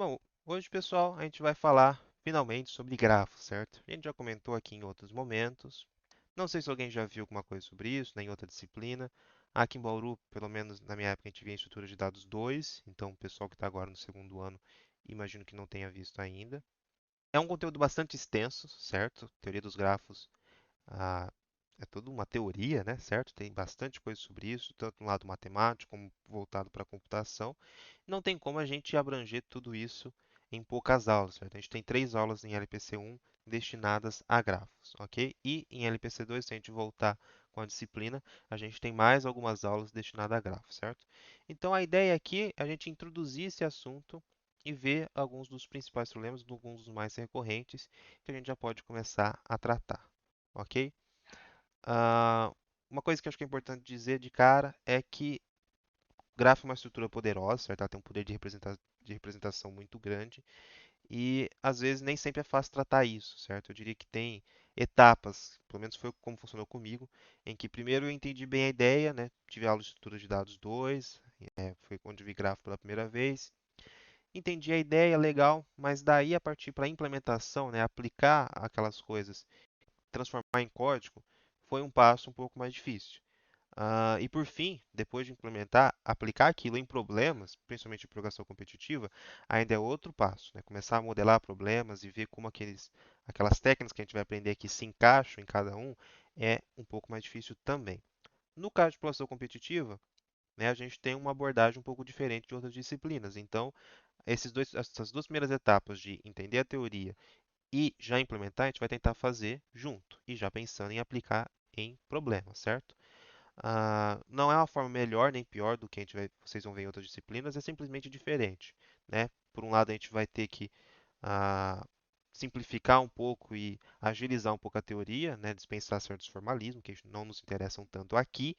Bom, hoje, pessoal, a gente vai falar finalmente sobre grafos, certo? A gente já comentou aqui em outros momentos. Não sei se alguém já viu alguma coisa sobre isso, né, em outra disciplina. Aqui em Bauru, pelo menos na minha época, a gente via estrutura de dados 2, então o pessoal que está agora no segundo ano, imagino que não tenha visto ainda. É um conteúdo bastante extenso, certo? Teoria dos grafos, ah, é toda uma teoria, né, certo? Tem bastante coisa sobre isso, tanto no lado matemático como voltado para a computação. Não tem como a gente abranger tudo isso em poucas aulas, certo? A gente tem 3 aulas em LPC 1 destinadas a grafos, ok? E em LPC 2, se a gente voltar com a disciplina, a gente tem mais algumas aulas destinadas a grafos, certo? Então a ideia aqui é a gente introduzir esse assunto e ver alguns dos principais problemas, alguns dos mais recorrentes, que a gente já pode começar a tratar, ok? Ah, uma coisa que eu acho que é importante dizer de cara é que grafo é uma estrutura poderosa, certo? Ela tem um poder de representação muito grande e às vezes nem sempre é fácil tratar isso, certo? Eu diria que tem etapas, pelo menos foi como funcionou comigo, em que primeiro eu entendi bem a ideia, né? Tive aula de estrutura de dados 2, foi quando eu vi grafo pela primeira vez. Entendi a ideia, legal, mas daí a partir para a implementação, né, aplicar aquelas coisas, transformar em código, foi um passo um pouco mais difícil. E por fim, depois de implementar, aplicar aquilo em problemas, principalmente em programação competitiva, ainda é outro passo, né? Começar a modelar problemas e ver como aquelas técnicas que a gente vai aprender aqui se encaixam em cada um, é um pouco mais difícil também. No caso de programação competitiva, né, a gente tem uma abordagem um pouco diferente de outras disciplinas. Então, essas duas primeiras etapas de entender a teoria e já implementar, a gente vai tentar fazer junto e já pensando em aplicar em problemas, certo? Não é uma forma melhor nem pior do que vocês vão ver em outras disciplinas, é simplesmente diferente, né? Por um lado, a gente vai ter que ah, simplificar um pouco e agilizar um pouco a teoria, né? Dispensar certos formalismos que não nos interessam tanto aqui,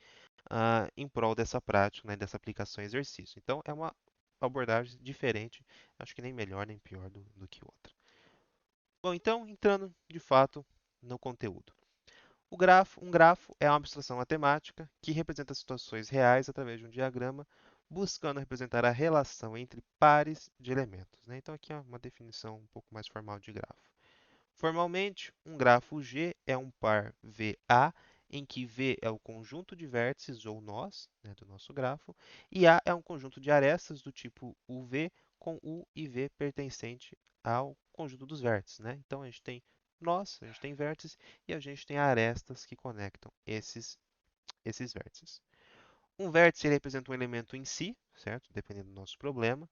em prol dessa prática, né? Dessa aplicação em exercício. Então, é uma abordagem diferente, acho que nem melhor nem pior do que outra. Bom, então, entrando de fato no conteúdo. Um grafo é uma abstração matemática que representa situações reais através de um diagrama, buscando representar a relação entre pares de elementos, né? Então, aqui é uma definição um pouco mais formal de grafo. Formalmente, um grafo G é um par VA, em que V é o conjunto de vértices ou nós, né, do nosso grafo, e A é um conjunto de arestas do tipo UV com U e V pertencente ao conjunto dos vértices, né? Então a gente tem nós, a gente tem vértices e a gente tem arestas que conectam esses vértices. Um vértice ele representa um elemento em si, certo? Dependendo do nosso problema.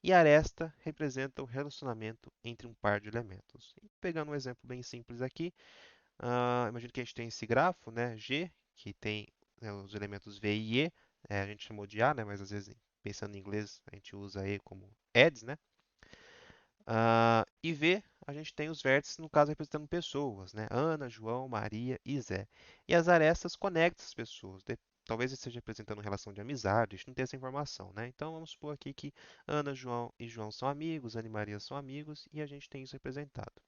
E a aresta representa o relacionamento entre um par de elementos. E pegando um exemplo bem simples aqui, imagina que a gente tem esse grafo, né, G, que tem, né, os elementos V e E, a gente chamou de A, né, mas às vezes pensando em inglês a gente usa E como heads, né? E V, a gente tem os vértices, no caso, representando pessoas, né? Ana, João, Maria e Zé. E as arestas conectam as pessoas. Talvez esteja representando relação de amizade, a gente não tem essa informação, né? Então, vamos supor aqui que Ana, João e João são amigos, Ana e Maria são amigos, e a gente tem isso representado.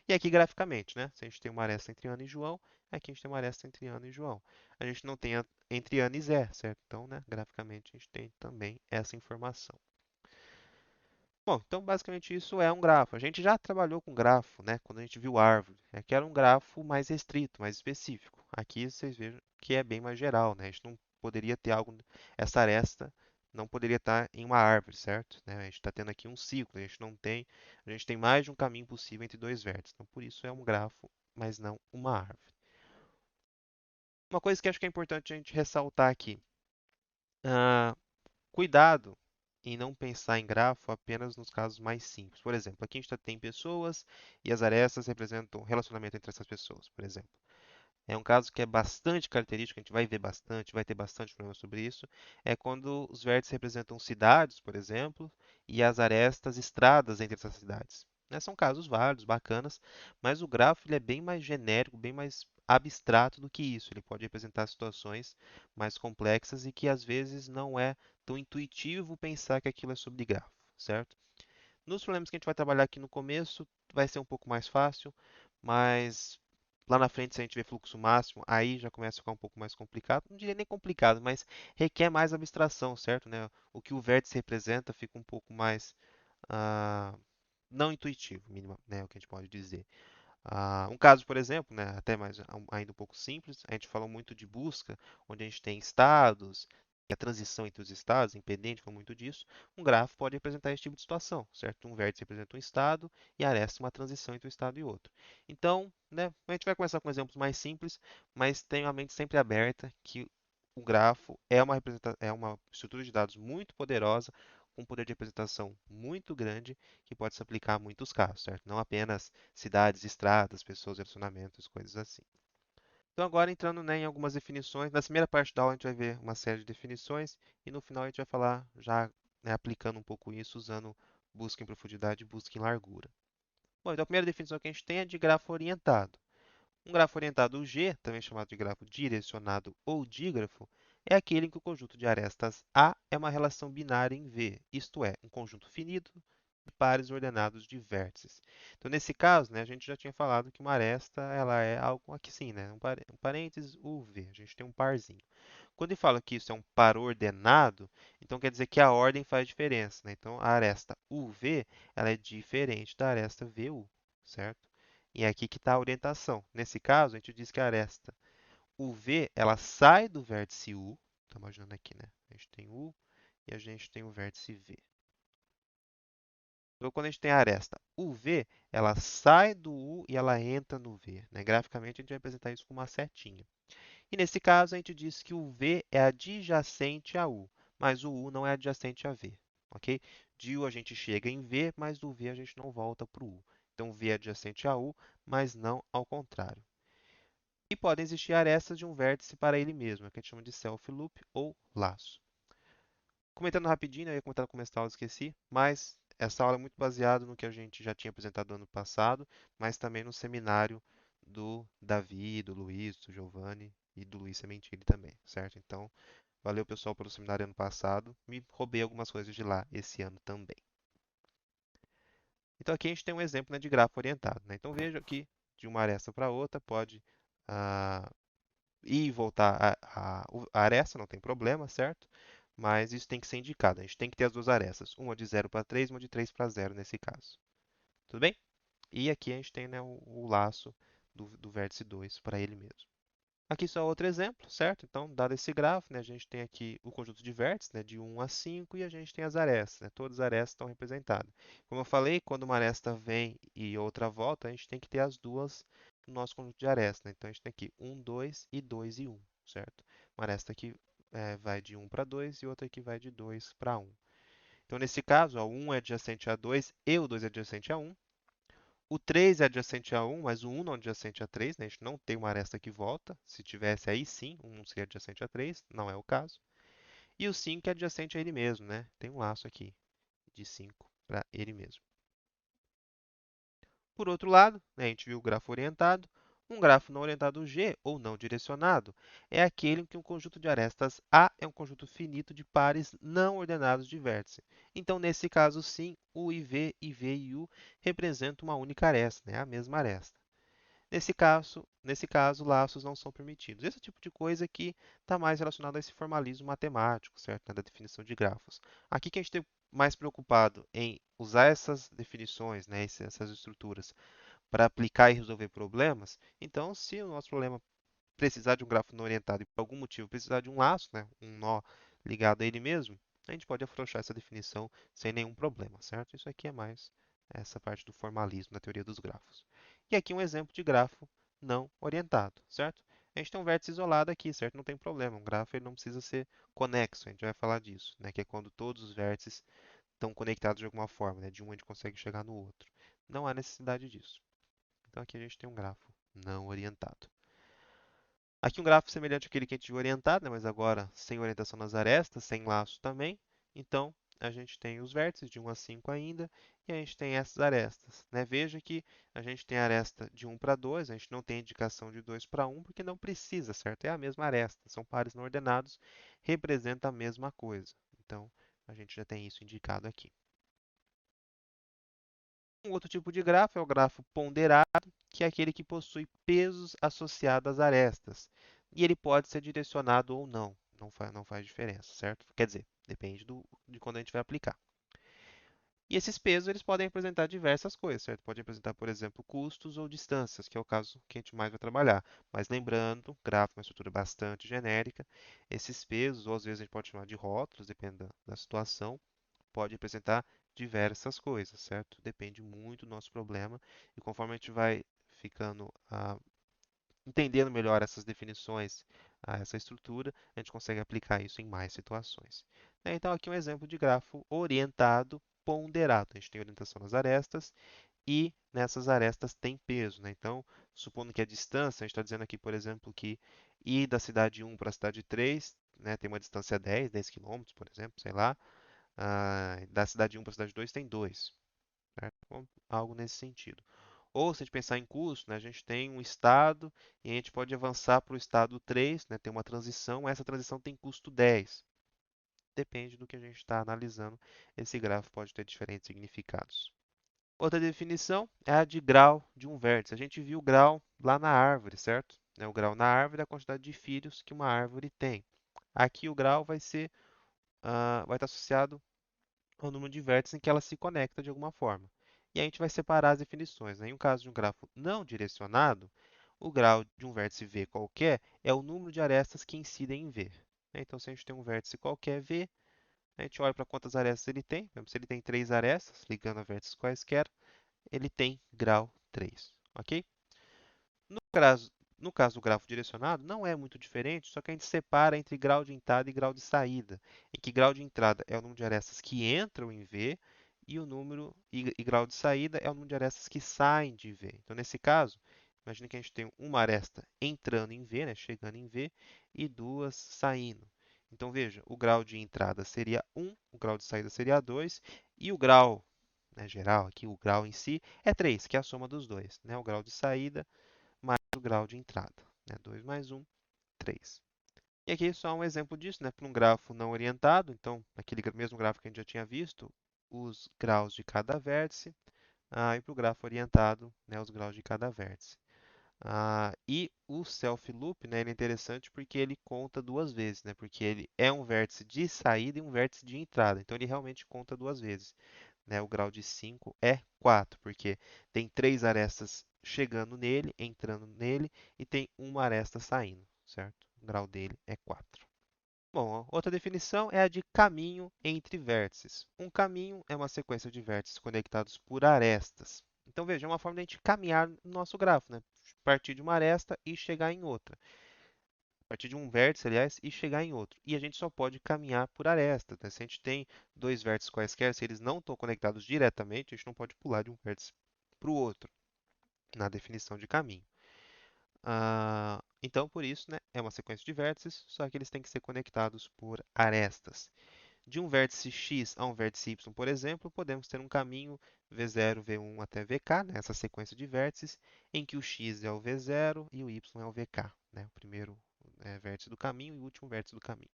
E aqui, graficamente, né? Se a gente tem uma aresta entre Ana e João, aqui a gente tem uma aresta entre Ana e João. A gente não tem entre Ana e Zé, certo? Então, né, graficamente, a gente tem também essa informação. Bom, então basicamente isso é um grafo. A gente já trabalhou com grafo, né? Quando a gente viu árvore. Aqui era um grafo mais restrito, mais específico. Aqui vocês vejam que é bem mais geral, né? A gente não poderia ter algo, essa aresta não poderia estar em uma árvore, certo? Né? A gente está tendo aqui um ciclo, a gente tem mais de um caminho possível entre dois vértices. Então, por isso é um grafo, mas não uma árvore. Uma coisa que acho que é importante a gente ressaltar aqui. ah, Cuidado em não pensar em grafo apenas nos casos mais simples. Por exemplo, aqui a gente tem pessoas e as arestas representam o relacionamento entre essas pessoas, por exemplo. É um caso que é bastante característico, a gente vai ver bastante, vai ter bastante problema sobre isso, é quando os vértices representam cidades, por exemplo, e as arestas estradas entre essas cidades. Né, são casos válidos, bacanas, mas o grafo ele é bem mais genérico, bem mais abstrato do que isso. Ele pode representar situações mais complexas e que às vezes não é tão intuitivo pensar que aquilo é sobre grafo, certo? Nos problemas que a gente vai trabalhar aqui no começo, vai ser um pouco mais fácil, mas lá na frente, se a gente vê fluxo máximo, aí já começa a ficar um pouco mais complicado. Não diria nem complicado, mas requer mais abstração, certo? Né? O que o vértice representa fica um pouco mais ah, não intuitivo, mínimo, né, é o que a gente pode dizer. Um caso, por exemplo, né, até mais ainda um pouco simples, a gente falou muito de busca, onde a gente tem estados, e a transição entre os estados, independente, falou muito disso. Um grafo pode representar esse tipo de situação, certo? Um vértice representa um estado e a aresta uma transição entre um estado e outro. Então, né, a gente vai começar com exemplos mais simples, mas tenha a mente sempre aberta que o grafo é uma estrutura de dados muito poderosa, com um poder de representação muito grande, que pode se aplicar a muitos casos, certo? Não apenas cidades, estradas, pessoas, relacionamentos, coisas assim. Então, agora entrando, né, em algumas definições. Na primeira parte da aula, a gente vai ver uma série de definições e no final a gente vai falar, já né, aplicando um pouco isso, usando busca em profundidade e busca em largura. Bom, então a primeira definição que a gente tem é de grafo orientado. Um grafo orientado G, também chamado de grafo direcionado ou dígrafo, é aquele em que o conjunto de arestas A é uma relação binária em V, isto é, um conjunto finito de pares ordenados de vértices. Então, nesse caso, né, a gente já tinha falado que uma aresta ela é algo aqui sim, né, um parênteses UV, a gente tem um parzinho. Quando ele fala que isso é um par ordenado, então quer dizer que a ordem faz diferença, né? Então, a aresta UV ela é diferente da aresta VU, certo? E é aqui que está a orientação. Nesse caso, a gente diz que a aresta UV ela sai do vértice U. Estou imaginando aqui, né? A gente tem U e a gente tem o vértice V. Então, quando a gente tem a aresta UV, ela sai do U e ela entra no V, né? Graficamente, a gente vai apresentar isso com uma setinha. E nesse caso, a gente diz que o V é adjacente a U, mas o U não é adjacente a V, ok? De U a gente chega em V, mas do V a gente não volta para o U. Então, V é adjacente a U, mas não ao contrário. E podem existir arestas de um vértice para ele mesmo, que a gente chama de self-loop ou laço. Comentando rapidinho, eu ia comentar no começo da aula, esqueci, mas essa aula é muito baseada no que a gente já tinha apresentado ano passado, mas também no seminário do Davi, do Luiz, do Giovanni e do Luiz Sementini também, certo? Então, valeu pessoal pelo seminário ano passado, me roubei algumas coisas de lá esse ano também. Então aqui a gente tem um exemplo, né, de grafo orientado, né? Então veja que de uma aresta para outra pode ah, ir e voltar a aresta, não tem problema, certo? Mas isso tem que ser indicado. A gente tem que ter as duas arestas, uma de 0 para 3, uma de 3 para 0 nesse caso. Tudo bem? E aqui a gente tem, né, o laço do vértice 2 para ele mesmo. Aqui só outro exemplo, certo? Então, dado esse grafo, né, a gente tem aqui o conjunto de vértices, né, de 1 a 5, e a gente tem as arestas, né? Todas as arestas estão representadas. Como eu falei, quando uma aresta vem e outra volta, a gente tem que ter as duas no nosso conjunto de arestas, né? Então, a gente tem aqui 1, 2 e 2 e 1, certo? Uma aresta aqui vai de 1 para 2 e outra aqui vai de 2 para 1. Então, nesse caso, ó, o 1 é adjacente a 2 e o 2 é adjacente a 1. O 3 é adjacente a 1, mas o 1 não é adjacente a 3, né? A gente não tem uma aresta que volta. Se tivesse, aí sim, o 1 seria adjacente a 3, não é o caso. E o 5 é adjacente a ele mesmo, né? Tem um laço aqui de 5 para ele mesmo. Por outro lado, né, a gente viu o grafo orientado. Um grafo não orientado G, ou não direcionado, é aquele em que um conjunto de arestas A é um conjunto finito de pares não ordenados de vértice. Então, nesse caso, sim, o IV e U representam uma única aresta, né, a mesma aresta. Nesse caso, laços não são permitidos. Esse tipo de coisa que está mais relacionado a esse formalismo matemático, certo? Né, da definição de grafos. Aqui que a gente tem mais preocupado em usar essas definições, né, essas estruturas, para aplicar e resolver problemas. Então, se o nosso problema precisar de um grafo não orientado e por algum motivo precisar de um laço, né, um nó ligado a ele mesmo, a gente pode afrouxar essa definição sem nenhum problema, certo? Isso aqui é mais essa parte do formalismo na teoria dos grafos. E aqui um exemplo de grafo não orientado, certo? A gente tem um vértice isolado aqui, certo? Não tem problema. Um grafo ele não precisa ser conexo, a gente vai falar disso, né? Que é quando todos os vértices estão conectados de alguma forma, né? De um a gente consegue chegar no outro. Não há necessidade disso. Então aqui a gente tem um grafo não orientado. Aqui um gráfico semelhante àquele que a gente viu orientado, né, mas agora sem orientação nas arestas, sem laço também. Então, a gente tem os vértices de 1 a 5 ainda, e a gente tem essas arestas, né? Veja que a gente tem a aresta de 1 para 2, a gente não tem indicação de 2 para 1, porque não precisa, certo? É a mesma aresta, são pares não ordenados, representa a mesma coisa. Então, a gente já tem isso indicado aqui. Um outro tipo de grafo é o grafo ponderado, que é aquele que possui pesos associados às arestas. E ele pode ser direcionado ou não. Não faz diferença, certo? Quer dizer, depende de quando a gente vai aplicar. E esses pesos eles podem representar diversas coisas, certo? Pode representar, por exemplo, custos ou distâncias, que é o caso que a gente mais vai trabalhar. Mas lembrando, gráfico é uma estrutura bastante genérica. Esses pesos, ou às vezes a gente pode chamar de rótulos, dependendo da situação, pode representar diversas coisas, certo? Depende muito do nosso problema. E conforme a gente vai ficando entendendo melhor essas definições, essa estrutura, a gente consegue aplicar isso em mais situações. Né? Então, aqui um exemplo de grafo orientado ponderado. A gente tem orientação nas arestas e nessas arestas tem peso. Né? Então, supondo que a distância, a gente está dizendo aqui, por exemplo, que ir da cidade 1 para a cidade 3, né, tem uma distância 10 quilômetros, por exemplo, sei lá. Da cidade 1 para a cidade 2 tem 2, certo? Então, algo nesse sentido. Ou se a gente pensar em custo, né, a gente tem um estado e a gente pode avançar para o estado 3, né, tem uma transição, essa transição tem custo 10. Depende do que a gente está analisando, esse gráfico pode ter diferentes significados. Outra definição é a de grau de um vértice. A gente viu o grau lá na árvore, certo? O grau na árvore é a quantidade de filhos que uma árvore tem. Aqui o grau vai estar associado ao número de vértices em que ela se conecta de alguma forma. E a gente vai separar as definições. Né? Em um caso de um grafo não direcionado, o grau de um vértice V qualquer é o número de arestas que incidem em V. Né? Então, se a gente tem um vértice qualquer V, a gente olha para quantas arestas ele tem. Por exemplo, se ele tem 3 arestas, ligando a vértices quaisquer, ele tem grau 3. Ok? No caso, no caso do grafo direcionado, não é muito diferente, só que a gente separa entre grau de entrada e grau de saída, em que grau de entrada é o número de arestas que entram em V e grau de saída é o número de arestas que saem de V. Então, nesse caso, imagine que a gente tem uma aresta entrando em V, né, chegando em V, e duas saindo. Então, veja, o grau de entrada seria 1, o grau de saída seria 2, e o grau, né, geral, aqui o grau em si, é 3, que é a soma dos dois. Né? O grau de saída mais o grau de entrada. Né? 2 mais 1, 3. E aqui só um exemplo disso, né? Para um grafo não orientado, então, aquele mesmo gráfico que a gente já tinha visto, os graus de cada vértice, e para o grafo orientado, né, os graus de cada vértice. E o self loop, né, ele é interessante porque ele conta duas vezes, né, porque ele é um vértice de saída e um vértice de entrada, então ele realmente conta duas vezes. Né, o grau de 5 é 4, porque tem três arestas chegando nele, entrando nele, e tem uma aresta saindo, certo? O grau dele é 4. Bom, outra definição é a de caminho entre vértices. Um caminho é uma sequência de vértices conectados por arestas. Então, veja, é uma forma de a gente caminhar no nosso grafo, né? Partir de uma aresta e chegar em outra. Partir de um vértice, aliás, e chegar em outro. E a gente só pode caminhar por arestas. Né? Se a gente tem dois vértices quaisquer, se eles não estão conectados diretamente, a gente não pode pular de um vértice para o outro, na definição de caminho. Então, por isso, né, é uma sequência de vértices, só que eles têm que ser conectados por arestas. De um vértice x a um vértice y, por exemplo, podemos ter um caminho v0, v1 até vk, né, essa sequência de vértices, em que o x é o v0 e o y é o vk, né, o primeiro vértice do caminho e o último vértice do caminho.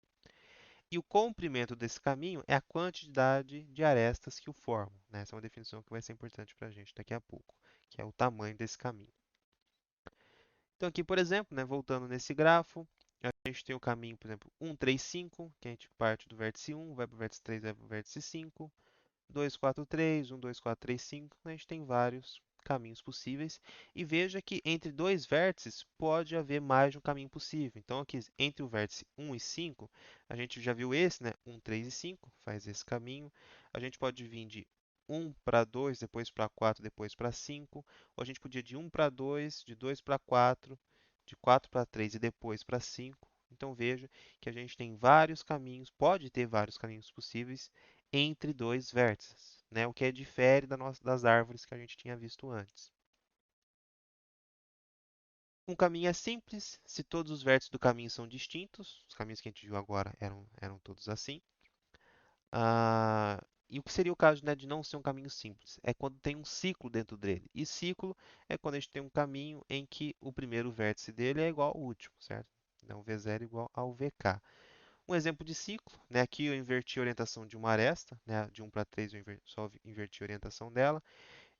E o comprimento desse caminho é a quantidade de arestas que o formam. Né? Essa é uma definição que vai ser importante para a gente daqui a pouco, que é o tamanho desse caminho. Então, aqui, por exemplo, né, voltando nesse grafo, a gente tem o caminho, por exemplo, 1, 3, 5, que a gente parte do vértice 1, vai para o vértice 3, vai para o vértice 5, 2, 4, 3, 1, 2, 4, 3, 5. A gente tem vários caminhos possíveis. E veja que entre dois vértices pode haver mais de um caminho possível. Então, aqui entre o vértice 1 e 5, a gente já viu esse, né? 1, 3 e 5, faz esse caminho. A gente pode vir de 1 para 2, depois para 4, depois para 5. Ou a gente podia de 1 para 2, de 2 para 4, de 4 para 3 e depois para 5. Então veja que a gente tem vários caminhos, pode ter vários caminhos possíveis entre dois vértices, né? O que difere das árvores que a gente tinha visto antes. Um caminho é simples se todos os vértices do caminho são distintos. Os caminhos que a gente viu agora eram todos assim. E o que seria o caso, né, de não ser um caminho simples? É quando tem um ciclo dentro dele. E ciclo é quando a gente tem um caminho em que o primeiro vértice dele é igual ao último, certo? Então, V0 igual ao VK. Um exemplo de ciclo, né? Aqui eu inverti a orientação de uma aresta, né? De 1 para 3 eu só inverti a orientação dela.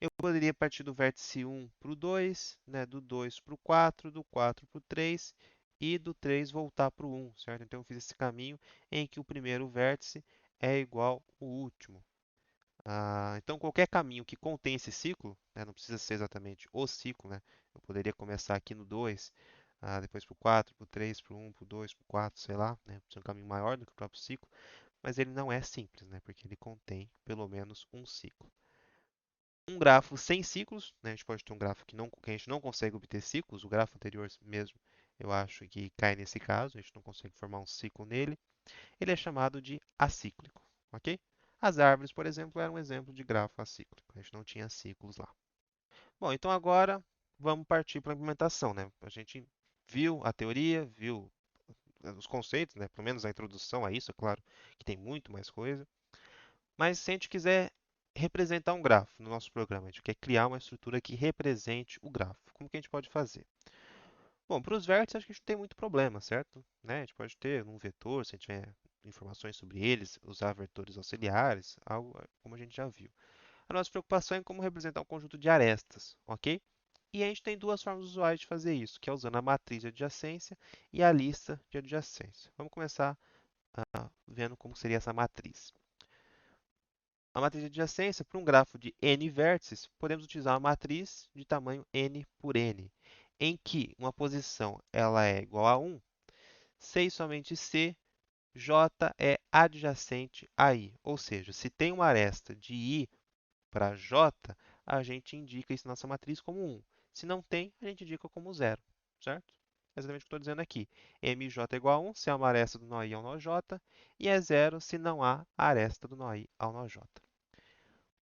Eu poderia partir do vértice 1 para o 2, né? Do 2 para o 4, do 4 para o 3 e do 3 voltar para o 1, certo? Então eu fiz esse caminho em que o primeiro vértice é igual ao último. Então, qualquer caminho que contém esse ciclo, né, não precisa ser exatamente o ciclo, né? Eu poderia começar aqui no 2, depois para o 4, para o 3, para o 1, para o 2, para o 4, sei lá, né? Precisa ser um caminho maior do que o próprio ciclo, mas ele não é simples, né? Porque ele contém pelo menos um ciclo. Um grafo sem ciclos, né? A gente pode ter um grafo que a gente não consegue obter ciclos, o grafo anterior mesmo, eu acho que cai nesse caso, a gente não consegue formar um ciclo nele. Ele é chamado de acíclico, ok? As árvores, por exemplo, eram um exemplo de grafo acíclico. A gente não tinha ciclos lá. Bom, então agora vamos partir para a implementação, né? A gente viu a teoria, viu os conceitos, né? Pelo menos a introdução a isso, é claro que tem muito mais coisa. Mas se a gente quiser representar um grafo no nosso programa, a gente quer criar uma estrutura que represente o grafo. Como que a gente pode fazer? Bom, para os vértices, acho que a gente não tem muito problema, certo? Né? A gente pode ter um vetor, se a gente tiver informações sobre eles, usar vetores auxiliares, algo como a gente já viu. A nossa preocupação é como representar um conjunto de arestas, ok? E a gente tem duas formas usuais de fazer isso, que é usando a matriz de adjacência e a lista de adjacência. Vamos começar vendo como seria essa matriz. A matriz de adjacência, para um grafo de n vértices, podemos utilizar uma matriz de tamanho n por n, em que uma posição ela é igual a 1, se e somente se j é adjacente a i. Ou seja, se tem uma aresta de i para j, a gente indica isso na nossa matriz como 1. Se não tem, a gente indica como 0, certo? É exatamente o que eu estou dizendo aqui. mj é igual a 1 se há uma aresta do nó i ao nó j, e é 0 se não há aresta do nó i ao nó j.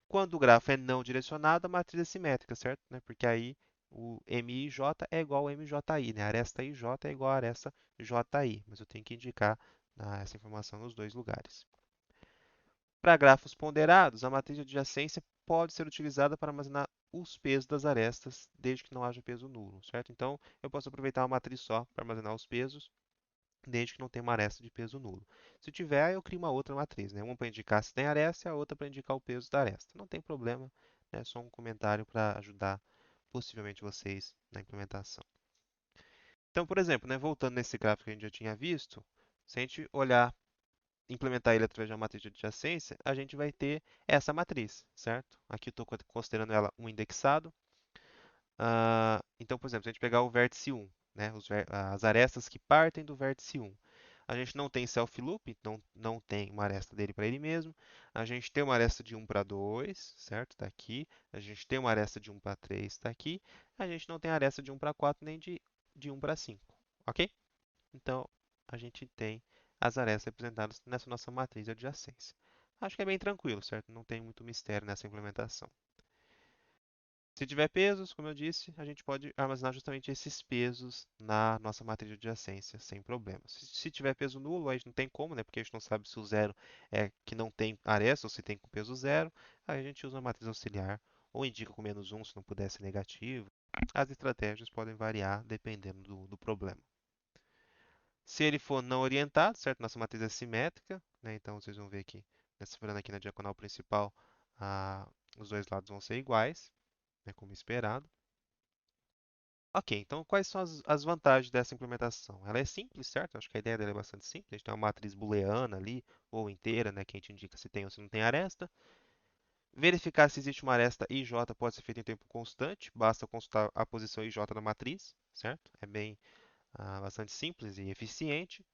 Quando o grafo é não direcionado, a matriz é simétrica, certo? Né? Porque aí o MIJ é igual ao MJI, né? A aresta IJ é igual a aresta JI, mas eu tenho que indicar essa informação nos dois lugares. Para grafos ponderados, a matriz de adjacência pode ser utilizada para armazenar os pesos das arestas, desde que não haja peso nulo, certo? Então, eu posso aproveitar uma matriz só para armazenar os pesos, desde que não tenha uma aresta de peso nulo. Se tiver, eu crio uma outra matriz, né? Uma para indicar se tem aresta e a outra para indicar o peso da aresta. Não tem problema, é só um comentário para ajudar possivelmente vocês na implementação. Então, por exemplo, né, voltando nesse gráfico que a gente já tinha visto, se a gente olhar, implementar ele através de uma matriz de adjacência, a gente vai ter essa matriz, certo? Aqui eu estou considerando ela um indexado. Então, por exemplo, se a gente pegar o vértice 1, né, as arestas que partem do vértice 1, a gente não tem self-loop, então não tem uma aresta dele para ele mesmo. A gente tem uma aresta de 1 para 2, certo? Está aqui. A gente tem uma aresta de 1 para 3, está aqui. A gente não tem aresta de 1 para 4 nem de 1 para 5, ok? Então, a gente tem as arestas representadas nessa nossa matriz de adjacência. Acho que é bem tranquilo, certo? Não tem muito mistério nessa implementação. Se tiver pesos, como eu disse, a gente pode armazenar justamente esses pesos na nossa matriz de adjacência sem problemas. Se tiver peso nulo, a gente não tem como, né? Porque a gente não sabe se o zero é que não tem aresta ou se tem com peso zero. Aí a gente usa a matriz auxiliar ou indica com menos um se não puder ser negativo. As estratégias podem variar dependendo do problema. Se ele for não orientado, certo? Nossa matriz é simétrica, né? Então vocês vão ver aqui, separando aqui na diagonal principal, os dois lados vão ser iguais, né? Como esperado. Ok, então quais são as vantagens dessa implementação? Ela é simples, certo? Acho que a ideia dela é bastante simples. A gente tem uma matriz booleana ali, ou inteira, né, que a gente indica se tem ou se não tem aresta. Verificar se existe uma aresta IJ pode ser feito em tempo constante, basta consultar a posição IJ da matriz, certo? É bastante simples e eficiente.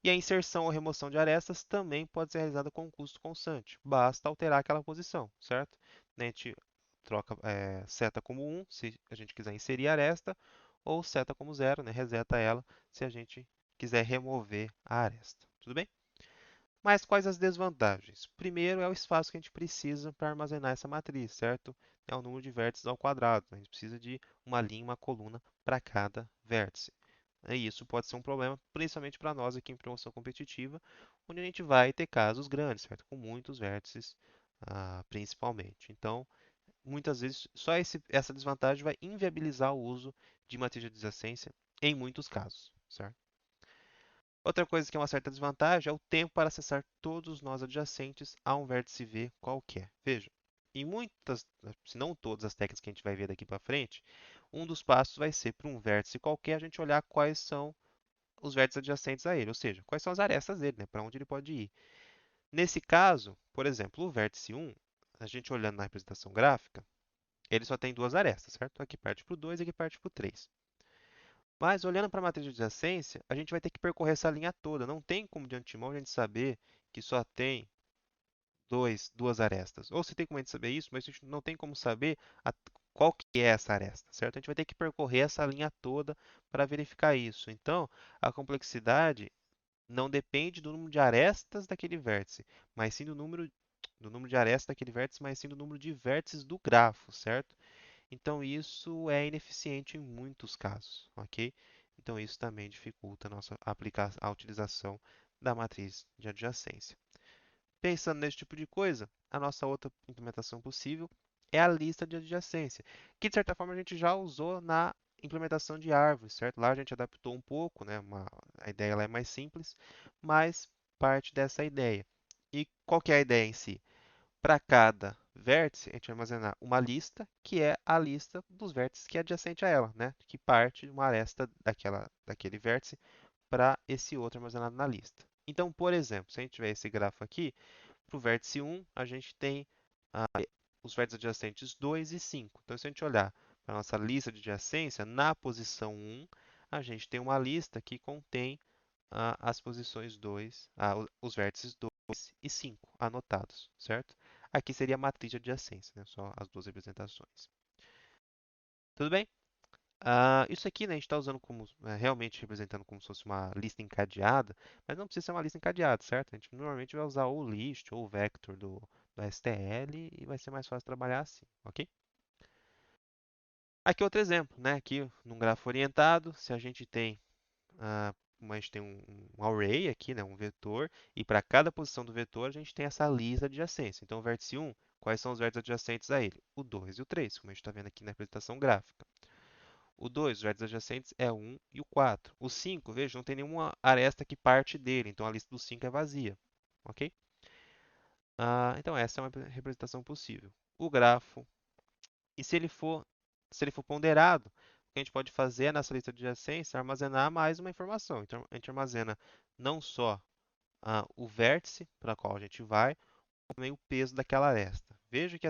E a inserção ou remoção de arestas também pode ser realizada com custo constante, basta alterar aquela posição, certo? A gente troca seta como 1 se a gente quiser inserir a aresta, ou seta como 0, né? Reseta ela se a gente quiser remover a aresta. Tudo bem? Mas quais as desvantagens? Primeiro é o espaço que a gente precisa para armazenar essa matriz, certo? É o número de vértices ao quadrado. A gente precisa de uma linha e uma coluna para cada vértice. E isso pode ser um problema, principalmente para nós aqui em promoção competitiva, onde a gente vai ter casos grandes, certo? Com muitos vértices, principalmente. Então, muitas vezes, só essa desvantagem vai inviabilizar o uso de matriz de adjacência em muitos casos, certo? Outra coisa que é uma certa desvantagem é o tempo para acessar todos os nós adjacentes a um vértice V qualquer. Veja, em muitas, se não todas as técnicas que a gente vai ver daqui para frente, um dos passos vai ser para um vértice qualquer a gente olhar quais são os vértices adjacentes a ele, ou seja, quais são as arestas dele, né, para onde ele pode ir. Nesse caso, por exemplo, o vértice 1, a gente olhando na representação gráfica, ele só tem duas arestas, certo? Aqui parte para o 2 e aqui parte para o 3. Mas olhando para a matriz de adjacência, a gente vai ter que percorrer essa linha toda. Não tem como de antemão a gente saber que só tem duas arestas. Ou se tem como a gente saber isso, mas a gente não tem como saber qual que é essa aresta, certo? A gente vai ter que percorrer essa linha toda para verificar isso. Então, a complexidade não depende do número de arestas daquele vértice, mas sim do número de arestas daquele vértice, mas sim do número de vértices do grafo, certo? Então, isso é ineficiente em muitos casos, ok? Então, isso também dificulta a utilização da matriz de adjacência. Pensando nesse tipo de coisa, a nossa outra implementação possível é a lista de adjacência, que de certa forma a gente já usou na implementação de árvores, certo? Lá a gente adaptou um pouco, né? A ideia ela é mais simples, mas parte dessa ideia. E qual que é a ideia em si? Para cada vértice, a gente vai armazenar uma lista, que é a lista dos vértices que é adjacente a ela, né? Que parte de uma aresta daquele vértice para esse outro armazenado na lista. Então, por exemplo, se a gente tiver esse grafo aqui, para o vértice 1, a gente tem os vértices adjacentes 2 e 5. Então, se a gente olhar para a nossa lista de adjacência, na posição 1, a gente tem uma lista que contém as posições 2, os vértices 2 e 5 anotados, certo? Aqui seria a matriz de adjacência, né? Só as duas representações. Tudo bem? Isso aqui, né, a gente está usando como realmente representando como se fosse uma lista encadeada, mas não precisa ser uma lista encadeada, certo? A gente normalmente vai usar ou o list ou o vector do STL e vai ser mais fácil trabalhar assim, ok? Aqui outro exemplo, né? Aqui num grafo orientado, se a gente tem como a gente tem um array aqui, né, um vetor, e para cada posição do vetor a gente tem essa lista adjacência. Então, o vértice 1, quais são os vértices adjacentes a ele? O 2 e o 3, como a gente está vendo aqui na apresentação gráfica. O 2, os vértices adjacentes, é o 1 e o 4. O 5, veja, não tem nenhuma aresta que parte dele, então a lista do 5 é vazia. Ok? Então, essa é uma representação possível. O grafo, e se ele for ponderado, o que a gente pode fazer nessa lista de adjacência é armazenar mais uma informação. Então, a gente armazena não só o vértice para qual a gente vai, como também o peso daquela aresta. Veja que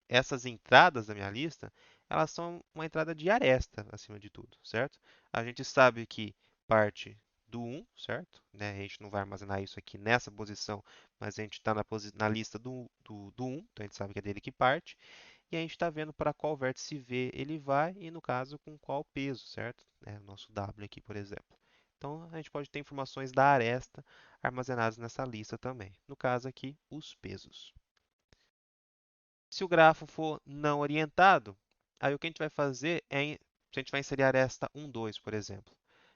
essas entradas da minha lista, elas são uma entrada de aresta, acima de tudo, certo? A gente sabe que parte do 1, certo? Né? A gente não vai armazenar isso aqui nessa posição, mas a gente está na lista do 1, então a gente sabe que é dele que parte. E a gente está vendo para qual vértice V ele vai e, no caso, com qual peso, certo? O nosso W aqui, por exemplo. Então, a gente pode ter informações da aresta armazenadas nessa lista também. No caso aqui, os pesos. Se o grafo for não orientado, aí o que a gente vai fazer se a gente vai inserir a aresta 1, 2, por exemplo.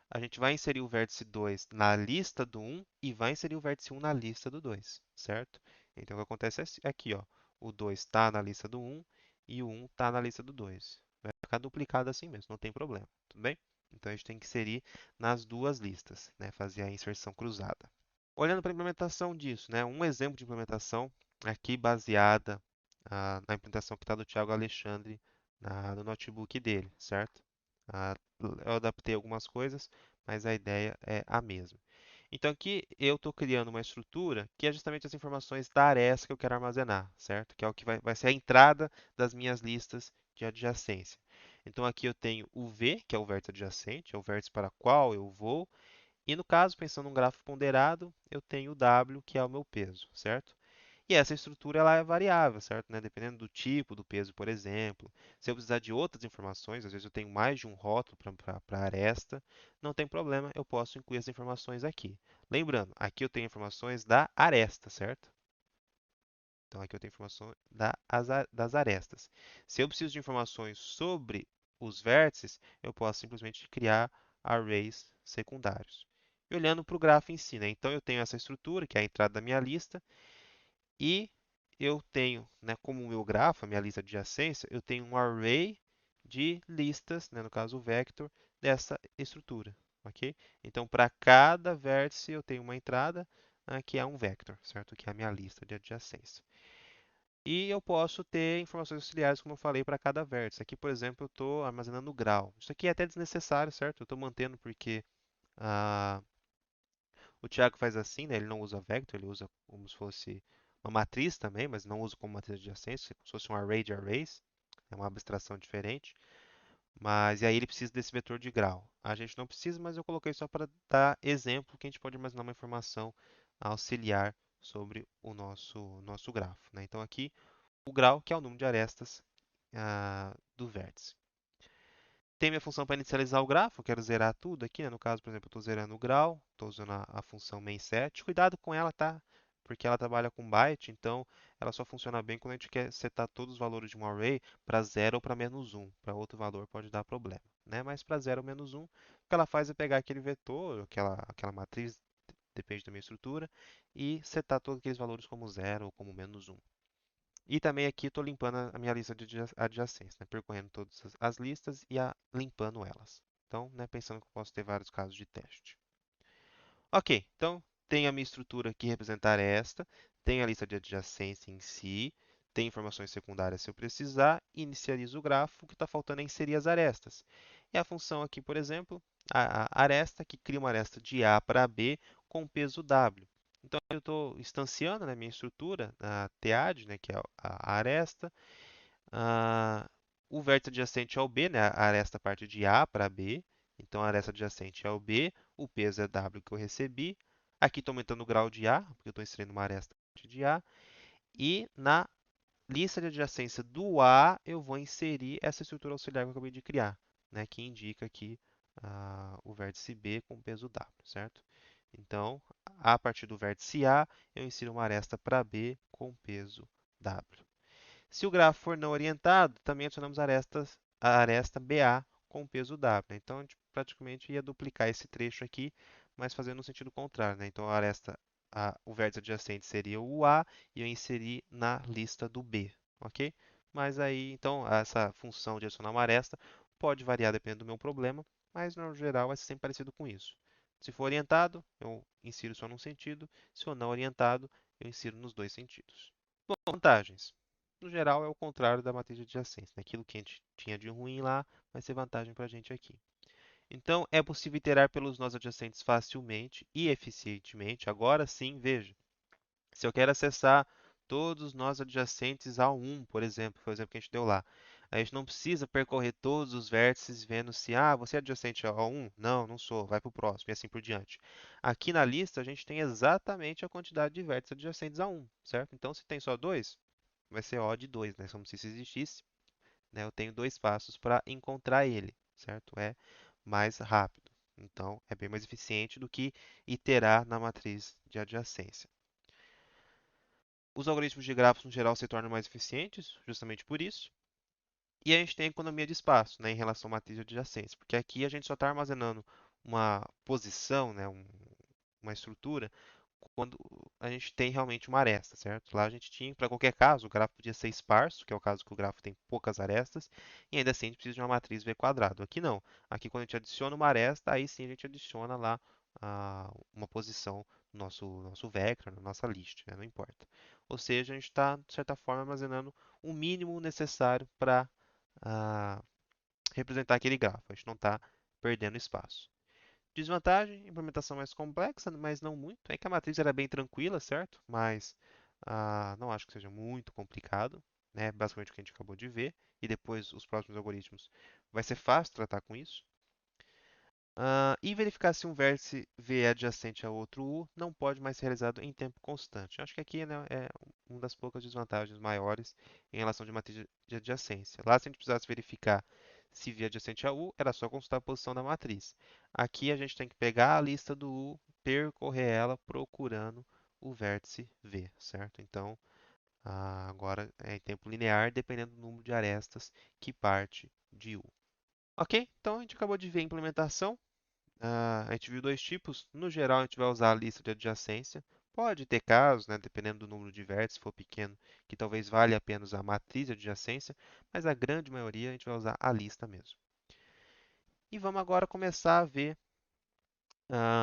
A gente vai inserir o vértice 2 na lista do 1 e vai inserir o vértice 1 na lista do 2, certo? Então, o que acontece é aqui, ó, o 2 está na lista do 1 e o 1 está na lista do 2. Vai ficar duplicado assim mesmo, não tem problema, tudo bem? Então, a gente tem que inserir nas duas listas, né? Fazer a inserção cruzada. Olhando para a implementação disso, né? Um exemplo de implementação aqui baseada na implementação que está do Thiago Alexandre no notebook dele, certo? Ah, eu adaptei algumas coisas, mas a ideia é a mesma. Então aqui eu estou criando uma estrutura que é justamente as informações da aresta que eu quero armazenar, certo? Que é o que vai ser a entrada das minhas listas de adjacência. Então aqui eu tenho o V, que é o vértice adjacente, é o vértice para qual eu vou, e no caso, pensando num grafo ponderado, eu tenho o W, que é o meu peso, certo? E essa estrutura ela é variável, certo? Né? Dependendo do tipo do peso, por exemplo. Se eu precisar de outras informações, às vezes eu tenho mais de um rótulo para a aresta, não tem problema, eu posso incluir as informações aqui. Lembrando, aqui eu tenho informações da aresta, certo? Então aqui eu tenho informações das arestas. Se eu preciso de informações sobre os vértices, eu posso simplesmente criar arrays secundários. E olhando para o grafo em si, né? Então eu tenho essa estrutura, que é a entrada da minha lista, e eu tenho, né, como o meu grafo, a minha lista de adjacência, eu tenho um array de listas, né, no caso o vector, dessa estrutura, ok? Então, para cada vértice eu tenho uma entrada, que é um vector, certo? Que é a minha lista de adjacência. E eu posso ter informações auxiliares, como eu falei, para cada vértice. Aqui, por exemplo, eu estou armazenando o grau. Isso aqui é até desnecessário, certo? Eu estou mantendo porque ah, o Thiago faz assim, né? Ele não usa vector, ele usa como se fosse uma matriz também, mas não uso como matriz adjacente, como se fosse um array de arrays, é uma abstração diferente. Mas e aí ele precisa desse vetor de grau. A gente não precisa, mas eu coloquei só para dar exemplo que a gente pode armazenar uma informação auxiliar sobre o nosso grafo, né? Então aqui o grau, que é o número de arestas do vértice. Tem minha função para inicializar o grafo, eu quero zerar tudo aqui, né? No caso, por exemplo, eu estou zerando o grau, estou usando a função main_set. Cuidado com ela, tá? Porque ela trabalha com byte, então ela só funciona bem quando a gente quer setar todos os valores de um array para 0 ou para -1. Para outro valor pode dar problema, né? Mas para 0 ou -1, o que ela faz é pegar aquele vetor, aquela matriz, depende da minha estrutura, e setar todos aqueles valores como 0 ou como -1. E também aqui estou limpando a minha lista de adjacências, né? Percorrendo todas as listas e limpando elas. Então, né, pensando que eu posso ter vários casos de teste. Ok, então tem a minha estrutura aqui representar esta, tem a lista de adjacência em si, tem informações secundárias se eu precisar, inicializo o grafo, o que está faltando é inserir as arestas. E a função aqui, por exemplo, a aresta, que cria uma aresta de A para B com peso W. Então, eu estou instanciando, né, minha estrutura, a TAD, né, que é a aresta, ah, o vértice adjacente ao B, né, a aresta parte de A para B, então a aresta adjacente é o B, o peso é W que eu recebi. Aqui estou aumentando o grau de A, porque eu estou inserindo uma aresta de A. E na lista de adjacência do A, eu vou inserir essa estrutura auxiliar que eu acabei de criar, né, que indica aqui o vértice B com peso W, certo? Então, a partir do vértice A, eu insiro uma aresta para B com peso W. Se o grafo for não orientado, também adicionamos a aresta BA com peso W, né? Então, a gente praticamente ia duplicar esse trecho aqui, mas fazendo no sentido contrário, né? Então, o vértice adjacente seria o A e eu inseri na lista do B, ok? Mas aí, então, essa função de adicionar uma aresta pode variar dependendo do meu problema, mas no geral vai ser sempre parecido com isso. Se for orientado, eu insiro só num sentido. Se for não orientado, eu insiro nos dois sentidos. Bom, vantagens. No geral, é o contrário da matriz de adjacência, né? Aquilo que a gente tinha de ruim lá vai ser vantagem para a gente aqui. Então, é possível iterar pelos nós adjacentes facilmente e eficientemente. Agora sim, veja, se eu quero acessar todos os nós adjacentes ao 1, por exemplo, foi o exemplo que a gente deu lá, a gente não precisa percorrer todos os vértices vendo se, você é adjacente ao 1? Não, não sou, vai para o próximo e assim por diante. Aqui na lista, a gente tem exatamente a quantidade de vértices adjacentes a 1, certo? Então, se tem só 2, vai ser O de 2, né? Como se isso existisse, né? Eu tenho dois passos para encontrar ele, certo? É mais rápido. Então, é bem mais eficiente do que iterar na matriz de adjacência. Os algoritmos de grafos, no geral, se tornam mais eficientes, justamente por isso. E a gente tem a economia de espaço, né, em relação à matriz de adjacência, porque aqui a gente só está armazenando uma posição, né, uma estrutura, quando a gente tem realmente uma aresta, certo? Lá a gente tinha, para qualquer caso, o grafo podia ser esparso, que é o caso que o grafo tem poucas arestas, e ainda assim a gente precisa de uma matriz V quadrado. Aqui não. Aqui quando a gente adiciona uma aresta, aí sim a gente adiciona lá uma posição no nosso vector, na nossa list, né? Não importa. Ou seja, a gente está, de certa forma, armazenando o mínimo necessário para representar aquele grafo. A gente não está perdendo espaço. Desvantagem, implementação mais complexa, mas não muito. É que a matriz era bem tranquila, certo? Mas não acho que seja muito complicado, né? Basicamente o que a gente acabou de ver. E depois os próximos algoritmos vai ser fácil tratar com isso. E verificar se um vértice V é adjacente a outro U não pode mais ser realizado em tempo constante. Acho que aqui, né, é uma das poucas desvantagens maiores em relação de matriz de adjacência. Lá, se a gente precisasse verificar se V é adjacente a U, era só consultar a posição da matriz. Aqui a gente tem que pegar a lista do U, percorrer ela procurando o vértice V, certo? Então, agora é em tempo linear, dependendo do número de arestas que parte de U. Ok, então a gente acabou de ver a implementação. A gente viu dois tipos. No geral, a gente vai usar a lista de adjacência. Pode ter casos, né, dependendo do número de vértices, se for pequeno, que talvez valha a pena usar a matriz de adjacência, mas a grande maioria a gente vai usar a lista mesmo. E vamos agora começar a ver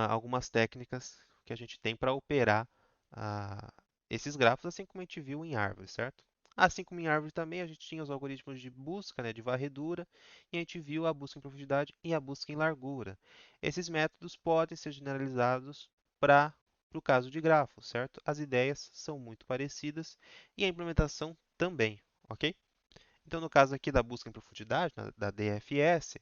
algumas técnicas que a gente tem para operar ah, esses grafos, assim como a gente viu em árvore, certo? Assim como em árvore também, a gente tinha os algoritmos de busca, né, de varredura, e a gente viu a busca em profundidade e a busca em largura. Esses métodos podem ser generalizados para para o caso de grafo, certo? As ideias são muito parecidas e a implementação também, ok? Então, no caso aqui da busca em profundidade, da DFS,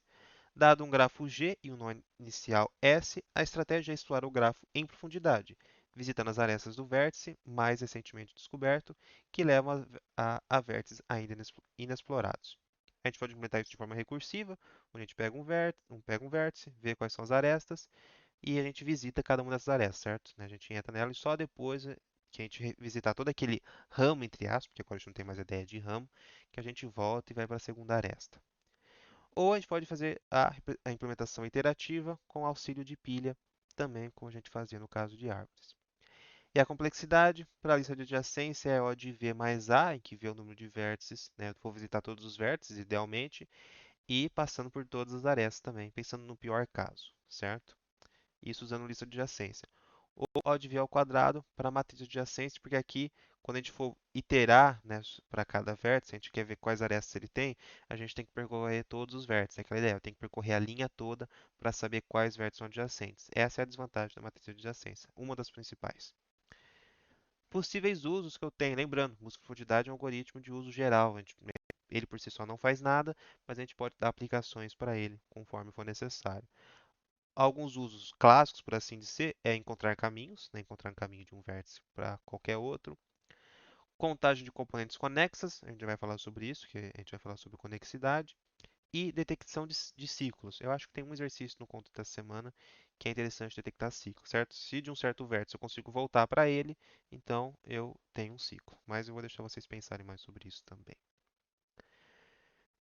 dado um grafo G e um nó inicial S, a estratégia é explorar o grafo em profundidade, visitando as arestas do vértice mais recentemente descoberto, que levam a vértices ainda inexplorados. A gente pode implementar isso de forma recursiva, onde a gente pega um vértice, vê quais são as arestas e a gente visita cada uma dessas arestas, certo? A gente entra nela e só depois que a gente visitar todo aquele ramo, entre aspas, porque agora a gente não tem mais ideia de ramo, que a gente volta e vai para a segunda aresta. Ou a gente pode fazer a implementação iterativa com auxílio de pilha, também como a gente fazia no caso de árvores. E a complexidade para a lista de adjacência é O de V mais A, em que V é o número de vértices, né? Eu vou visitar todos os vértices, idealmente, e passando por todas as arestas também, pensando no pior caso, certo? Isso usando lista de adjacência. Ou O de V ao quadrado para a matriz de adjacência, porque aqui, quando a gente for iterar, né, para cada vértice, a gente quer ver quais arestas ele tem, a gente tem que percorrer todos os vértices. É aquela ideia, eu tenho que percorrer a linha toda para saber quais vértices são adjacentes. Essa é a desvantagem da matriz de adjacência, uma das principais. Possíveis usos que eu tenho, lembrando, busca de profundidade é um algoritmo de uso geral. Ele por si só não faz nada, mas a gente pode dar aplicações para ele conforme for necessário. Alguns usos clássicos, por assim dizer, é encontrar caminhos, né? Encontrar um caminho de um vértice para qualquer outro. Contagem de componentes conexas, a gente vai falar sobre isso, que a gente vai falar sobre conexidade. E detecção de ciclos. Eu acho que tem um exercício no conto da semana que é interessante detectar ciclos, certo? Se de um certo vértice eu consigo voltar para ele, então eu tenho um ciclo. Mas eu vou deixar vocês pensarem mais sobre isso também.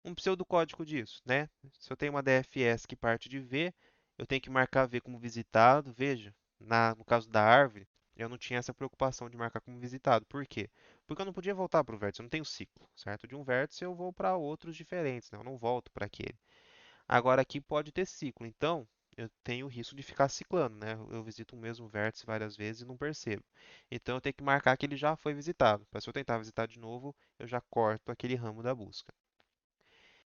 Um pseudocódigo disso, né? Se eu tenho uma DFS que parte de V, eu tenho que marcar V como visitado. Veja, no caso da árvore, eu não tinha essa preocupação de marcar como visitado. Por quê? Porque eu não podia voltar para o vértice, eu não tenho ciclo, certo? De um vértice eu vou para outros diferentes, né? Eu não volto para aquele. Agora aqui pode ter ciclo, então eu tenho o risco de ficar ciclando, né? Eu visito o mesmo vértice várias vezes e não percebo. Então eu tenho que marcar que ele já foi visitado. Para se eu tentar visitar de novo, eu já corto aquele ramo da busca.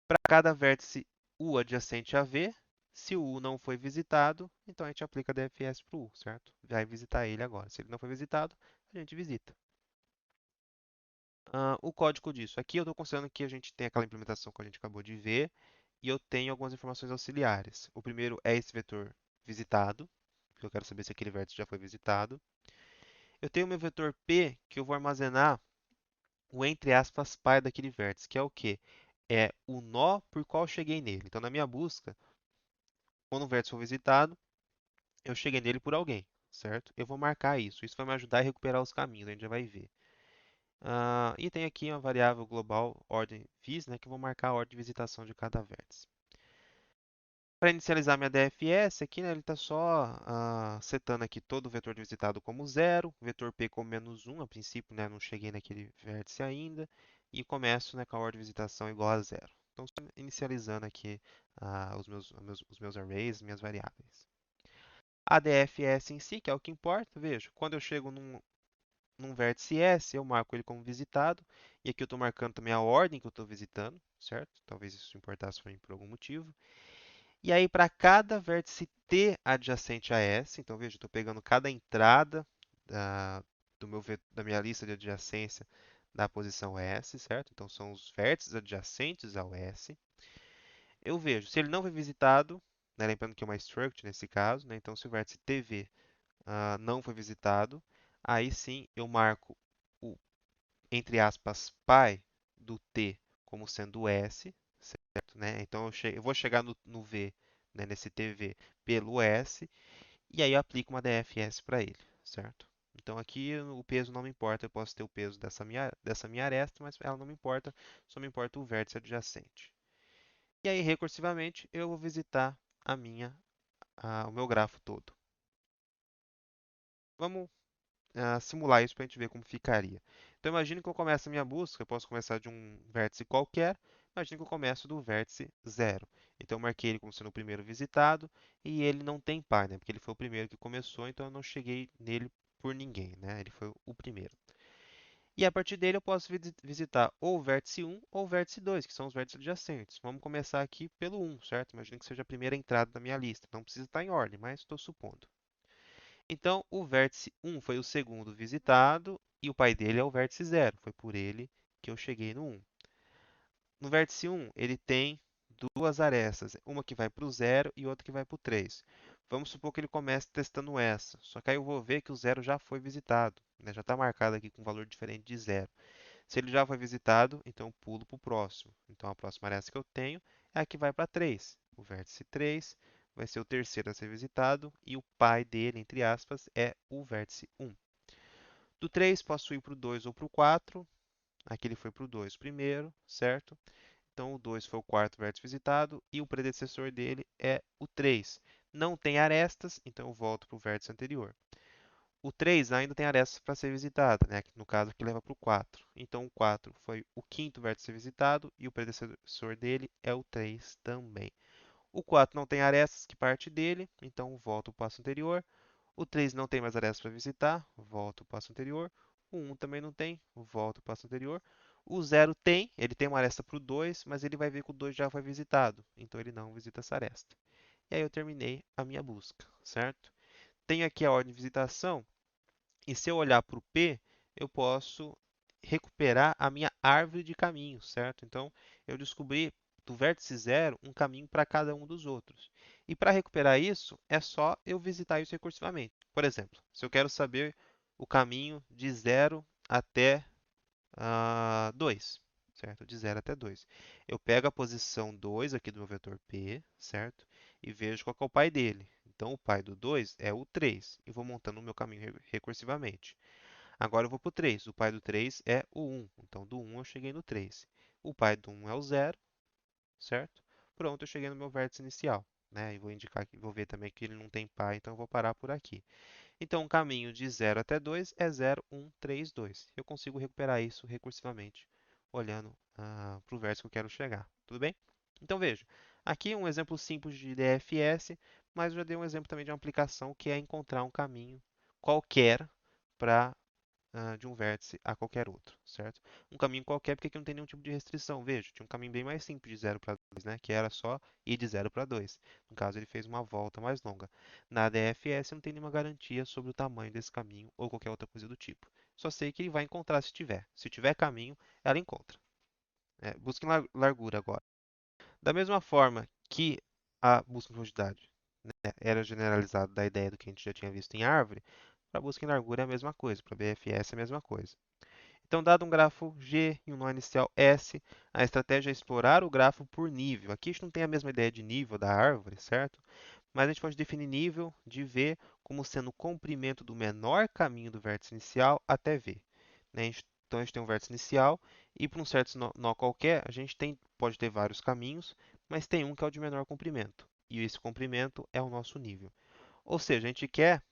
Para cada vértice U adjacente a V, se o U não foi visitado, então a gente aplica DFS para o U, certo? Vai visitar ele agora. Se ele não foi visitado, a gente visita. O código disso. Aqui eu estou considerando que a gente tem aquela implementação que a gente acabou de ver e eu tenho algumas informações auxiliares. O primeiro é esse vetor visitado, porque eu quero saber se aquele vértice já foi visitado. Eu tenho o meu vetor P, que eu vou armazenar o entre aspas pai daquele vértice, que é o quê? É o nó por qual eu cheguei nele. Então, na minha busca, quando o vértice for visitado, eu cheguei nele por alguém, certo? Eu vou marcar isso. Isso vai me ajudar a recuperar os caminhos, a gente já vai ver. E tem aqui uma variável global, ordem vis, né, que eu vou marcar a ordem de visitação de cada vértice. Para inicializar minha DFS, aqui, né, ele está só setando aqui todo o vetor de visitado como zero, vetor P como menos 1, a princípio, né, não cheguei naquele vértice ainda, e começo, né, com a ordem de visitação igual a zero. Então, estou inicializando aqui os meus arrays, minhas variáveis. A DFS em si, que é o que importa, veja, quando eu chego num vértice S, eu marco ele como visitado, e aqui eu estou marcando também a ordem que eu estou visitando, certo? Talvez isso importasse para mim por algum motivo. E aí, para cada vértice T adjacente a S, então veja, eu estou pegando cada entrada da minha lista de adjacência da posição S, certo? Então, são os vértices adjacentes ao S. Eu vejo, se ele não foi visitado, né, lembrando que é uma struct nesse caso, né, então se o vértice TV não foi visitado, aí sim eu marco o, entre aspas, pai do T como sendo S, certo? Né? Então eu vou chegar no V, né, nesse TV, pelo S, e aí eu aplico uma DFS para ele, certo? Então aqui o peso não me importa, eu posso ter o peso dessa minha aresta, mas ela não me importa, só me importa o vértice adjacente. E aí, recursivamente, eu vou visitar o meu grafo todo. Vamos simular isso para a gente ver como ficaria. Então, imagine que eu começo a minha busca, eu posso começar de um vértice qualquer, imagine que eu começo do vértice zero. Então, eu marquei ele como sendo o primeiro visitado e ele não tem par, né? Porque ele foi o primeiro que começou, então eu não cheguei nele por ninguém, né? Ele foi o primeiro. E a partir dele eu posso visitar ou o vértice 1 ou o vértice 2, que são os vértices adjacentes. Vamos começar aqui pelo 1, certo? Imagine que seja a primeira entrada da minha lista. Não precisa estar em ordem, mas estou supondo. Então, o vértice 1 foi o segundo visitado e o pai dele é o vértice 0. Foi por ele que eu cheguei no 1. No vértice 1, ele tem duas arestas, uma que vai para o 0 e outra que vai para o 3. Vamos supor que ele comece testando essa, só que aí eu vou ver que o 0 já foi visitado, né? Já está marcado aqui com um valor diferente de 0. Se ele já foi visitado, então eu pulo para o próximo. Então a próxima aresta que eu tenho é a que vai para 3. O vértice 3 vai ser o terceiro a ser visitado e o pai dele, entre aspas, é o vértice 1. Do 3 posso ir para o 2 ou para o 4. Aqui ele foi para o 2 primeiro, certo? Então, o 2 foi o quarto vértice visitado e o predecessor dele é o 3. Não tem arestas, então eu volto para o vértice anterior. O 3 ainda tem arestas para ser visitada, né? No caso, que leva para o 4. Então, o 4 foi o quinto vértice visitado e o predecessor dele é o 3 também. O 4 não tem arestas que parte dele, então volto para o passo anterior. O 3 não tem mais arestas para visitar, volto para o passo anterior. O 1 também não tem, volto para o passo anterior. O 0 tem, ele tem uma aresta para o 2, mas ele vai ver que o 2 já foi visitado, então ele não visita essa aresta. E aí eu terminei a minha busca, certo? Tenho aqui a ordem de visitação, e se eu olhar para o P, eu posso recuperar a minha árvore de caminhos, certo? Então, eu descobri do vértice 0 um caminho para cada um dos outros. E para recuperar isso, é só eu visitar isso recursivamente. Por exemplo, se eu quero saber o caminho de 0 até 2, certo? De 0 até 2. Eu pego a posição 2 aqui do meu vetor P, certo? E vejo qual que é o pai dele. Então, o pai do 2 é o 3. E vou montando o meu caminho recursivamente. Agora eu vou para o 3. O pai do 3 é o 1. Então, do 1 eu cheguei no 3. O pai do 1 é o 0, certo? Pronto, eu cheguei no meu vértice inicial. Né? E vou indicar aqui, vou ver também que ele não tem pai, então eu vou parar por aqui. Então, o caminho de 0 até 2 é 0, 1, 3, 2. Eu consigo recuperar isso recursivamente, olhando para o vértice que eu quero chegar. Tudo bem? Então, veja. Aqui um exemplo simples de DFS, mas eu já dei um exemplo também de uma aplicação que é encontrar um caminho qualquer para de um vértice a qualquer outro, certo? Um caminho qualquer porque aqui não tem nenhum tipo de restrição. Veja, tinha um caminho bem mais simples de 0 para 2, né? Que era só ir de 0 para 2. No caso, ele fez uma volta mais longa. Na DFS não tem nenhuma garantia sobre o tamanho desse caminho ou qualquer outra coisa do tipo. Só sei que ele vai encontrar se tiver. Se tiver caminho, ela encontra. Busca em largura agora. Da mesma forma que a busca em profundidade, né, era generalizada da ideia do que a gente já tinha visto em árvore, para busca em largura é a mesma coisa, para BFS é a mesma coisa. Então, dado um grafo G e um nó inicial S, a estratégia é explorar o grafo por nível. Aqui a gente não tem a mesma ideia de nível da árvore, certo? Mas a gente pode definir nível de V como sendo o comprimento do menor caminho do vértice inicial até V. Né? Então, a gente tem um vértice inicial e para um certo nó qualquer, a gente pode ter vários caminhos, mas tem um que é o de menor comprimento. E esse comprimento é o nosso nível. Ou seja, a gente quer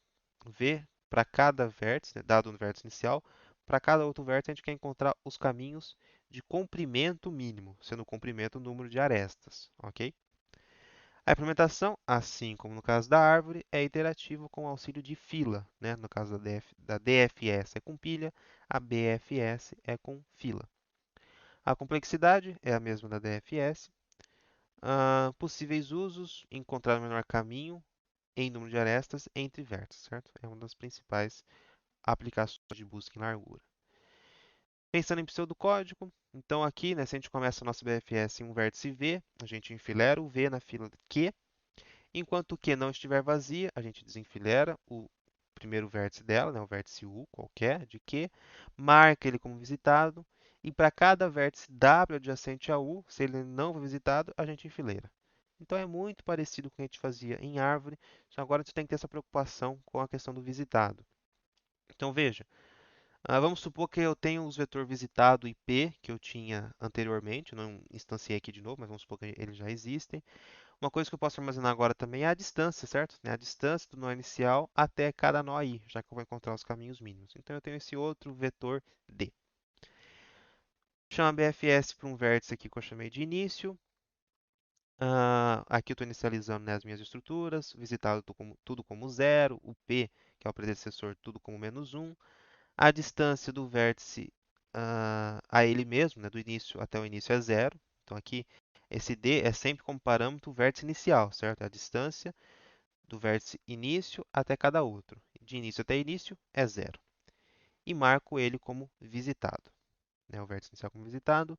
ver para cada vértice, né, dado o vértice inicial, para cada outro vértice a gente quer encontrar os caminhos de comprimento mínimo, sendo o comprimento o número de arestas, ok? A implementação, assim como no caso da árvore, é iterativa com o auxílio de fila, né? No caso da DFS é com pilha, a BFS é com fila. A complexidade é a mesma da DFS. Possíveis usos, encontrar o menor caminho em número de arestas entre vértices, certo? É uma das principais aplicações de busca em largura. Pensando em pseudocódigo, então aqui, né, se a gente começa o nosso BFS em um vértice V, a gente enfilera o V na fila Q. Enquanto o Q não estiver vazia, a gente desenfilera o primeiro vértice dela, né, o vértice U qualquer de Q, marca ele como visitado, e para cada vértice W adjacente a U, se ele não for visitado, a gente enfileira. Então é muito parecido com o que a gente fazia em árvore, só agora a gente tem que ter essa preocupação com a questão do visitado. Então veja, vamos supor que eu tenho os vetor visitado IP que eu tinha anteriormente, não instanciei aqui de novo, mas vamos supor que eles já existem. Uma coisa que eu posso armazenar agora também é a distância, certo? A distância do nó inicial até cada nó i, já que eu vou encontrar os caminhos mínimos. Então eu tenho esse outro vetor D. Chama BFS para um vértice aqui que eu chamei de início. Aqui eu estou inicializando, né, as minhas estruturas, visitado tudo como 0, o P, que é o predecessor, tudo como -1. A distância do vértice a ele mesmo, né, do início até o início é 0. Então aqui esse D é sempre como parâmetro o vértice inicial, certo? É a distância do vértice início até cada outro. de início até início é zero. E marco ele como visitado, né? O vértice inicial como visitado.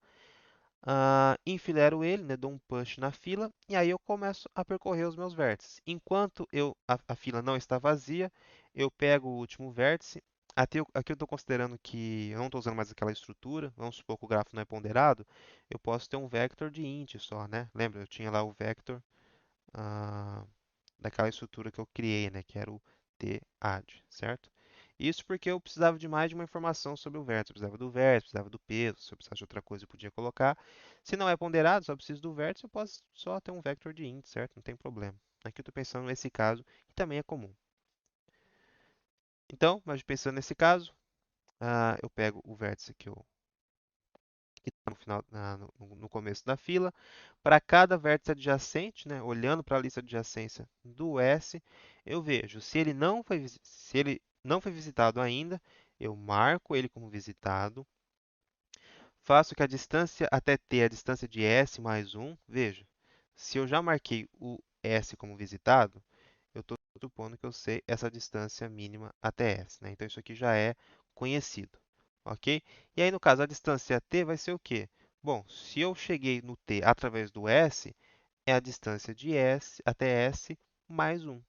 Enfilero ele, né? Dou um push na fila e aí eu começo a percorrer os meus vértices. Enquanto a fila não está vazia, eu pego o último vértice. Aqui eu estou considerando que eu não estou usando mais aquela estrutura. Vamos supor que o grafo não é ponderado. Eu posso ter um vector de int só, né? Lembra, eu tinha lá o vector ah, daquela estrutura que eu criei, né, que era o tadd, certo? Isso porque eu precisava de mais de uma informação sobre o vértice. Eu precisava do vértice, precisava do peso. Se eu precisasse de outra coisa, eu podia colocar. Se não é ponderado, só preciso do vértice, eu posso só ter um vector de int, certo? Não tem problema. Aqui eu estou pensando nesse caso, que também é comum. Então, mas pensando nesse caso, eu pego o vértice que está no final, no começo da fila. Para cada vértice adjacente, né, olhando para a lista de adjacência do S, eu vejo se ele não foi visitado ainda, eu marco ele como visitado, faço que a distância até T, a distância de S mais 1, veja, se eu já marquei o S como visitado, eu estou supondo que eu sei essa distância mínima até S, né? Então, isso aqui já é conhecido, ok? E aí, no caso, a distância t vai ser o quê? Bom, se eu cheguei no t através do S, é a distância de S até S mais 1.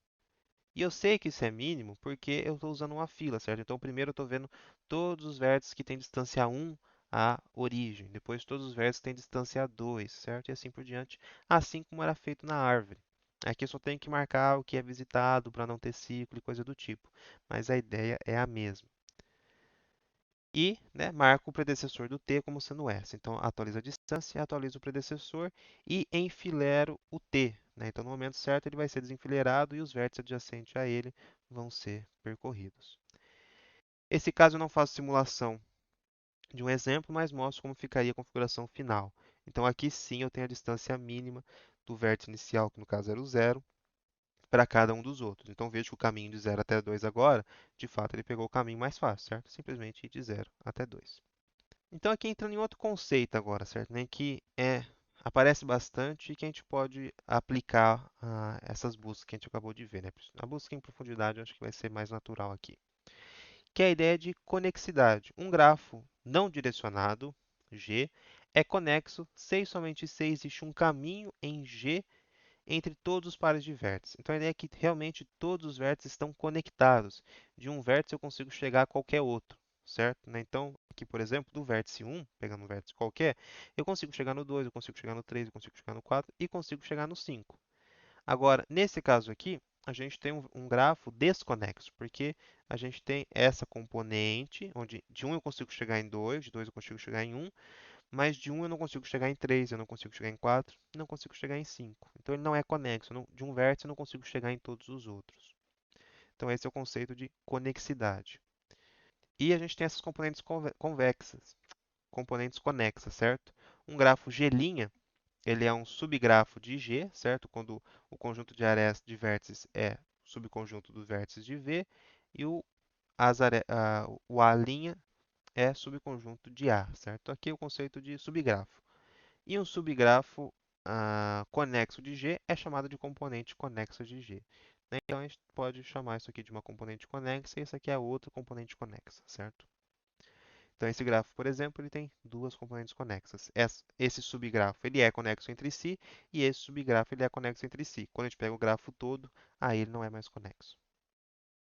E eu sei que isso é mínimo porque eu estou usando uma fila, certo? Então, primeiro eu estou vendo todos os vértices que têm distância 1 à origem, depois todos os vértices que têm distância 2, certo? E assim por diante, assim como era feito na árvore. Aqui eu só tenho que marcar o que é visitado para não ter ciclo e coisa do tipo, mas a ideia é a mesma. E, né, marco o predecessor do t como sendo S. Então, atualizo a distância, atualizo o predecessor e enfilero o t, né? Então, no momento certo, ele vai ser desenfileirado e os vértices adjacentes a ele vão ser percorridos. Esse caso eu não faço simulação de um exemplo, mas mostro como ficaria a configuração final. Então, aqui sim eu tenho a distância mínima do vértice inicial, que no caso era o zero, para cada um dos outros. Então, vejo que o caminho de 0 até 2 agora, de fato, ele pegou o caminho mais fácil, certo? Simplesmente ir de 0 até 2. Então, aqui entrando em outro conceito agora, certo? Né? Que aparece bastante e que a gente pode aplicar a essas buscas que a gente acabou de ver, né? A busca em profundidade eu acho que vai ser mais natural aqui. Que é a ideia de conexidade. Um grafo não direcionado, G, é conexo se e somente se existe um caminho em G entre todos os pares de vértices. Então, a ideia é que realmente todos os vértices estão conectados. De um vértice eu consigo chegar a qualquer outro, certo? Né? Então, aqui, por exemplo, do vértice 1, pegando um vértice qualquer, eu consigo chegar no 2, eu consigo chegar no 3, eu consigo chegar no 4 e consigo chegar no 5. Agora, nesse caso aqui, a gente tem um grafo desconexo, porque a gente tem essa componente, onde de 1 eu consigo chegar em 2, de 2 eu consigo chegar em 1, mas de 1 eu não consigo chegar em 3, eu não consigo chegar em 4, não consigo chegar em 5. Então ele não é conexo. De um vértice eu não consigo chegar em todos os outros. Então esse é o conceito de conexidade. E a gente tem essas componentes convexas, componentes conexas, certo? Um grafo G', ele é um subgrafo de G, certo? Quando o conjunto de arestas de vértices é subconjunto dos vértices de V e o A' é subconjunto de A, certo? Aqui é o conceito de subgrafo. E um subgrafo conexo de G é chamado de componente conexa de G. Né? Então, a gente pode chamar isso aqui de uma componente conexa e isso aqui é outra componente conexa, certo? Então, esse grafo, por exemplo, ele tem duas componentes conexas. Esse subgrafo ele é conexo entre si e esse subgrafo ele é conexo entre si. Quando a gente pega o grafo todo, aí ele não é mais conexo.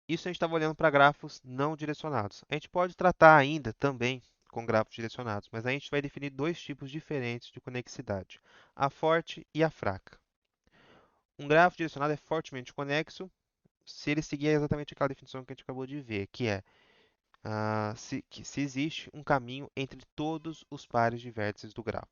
Isso a gente estava olhando para grafos não direcionados. A gente pode tratar ainda também com grafos direcionados, mas a gente vai definir dois tipos diferentes de conexidade, a forte e a fraca. Um grafo direcionado é fortemente conexo se ele seguir exatamente aquela definição que a gente acabou de ver, que é se existe um caminho entre todos os pares de vértices do grafo.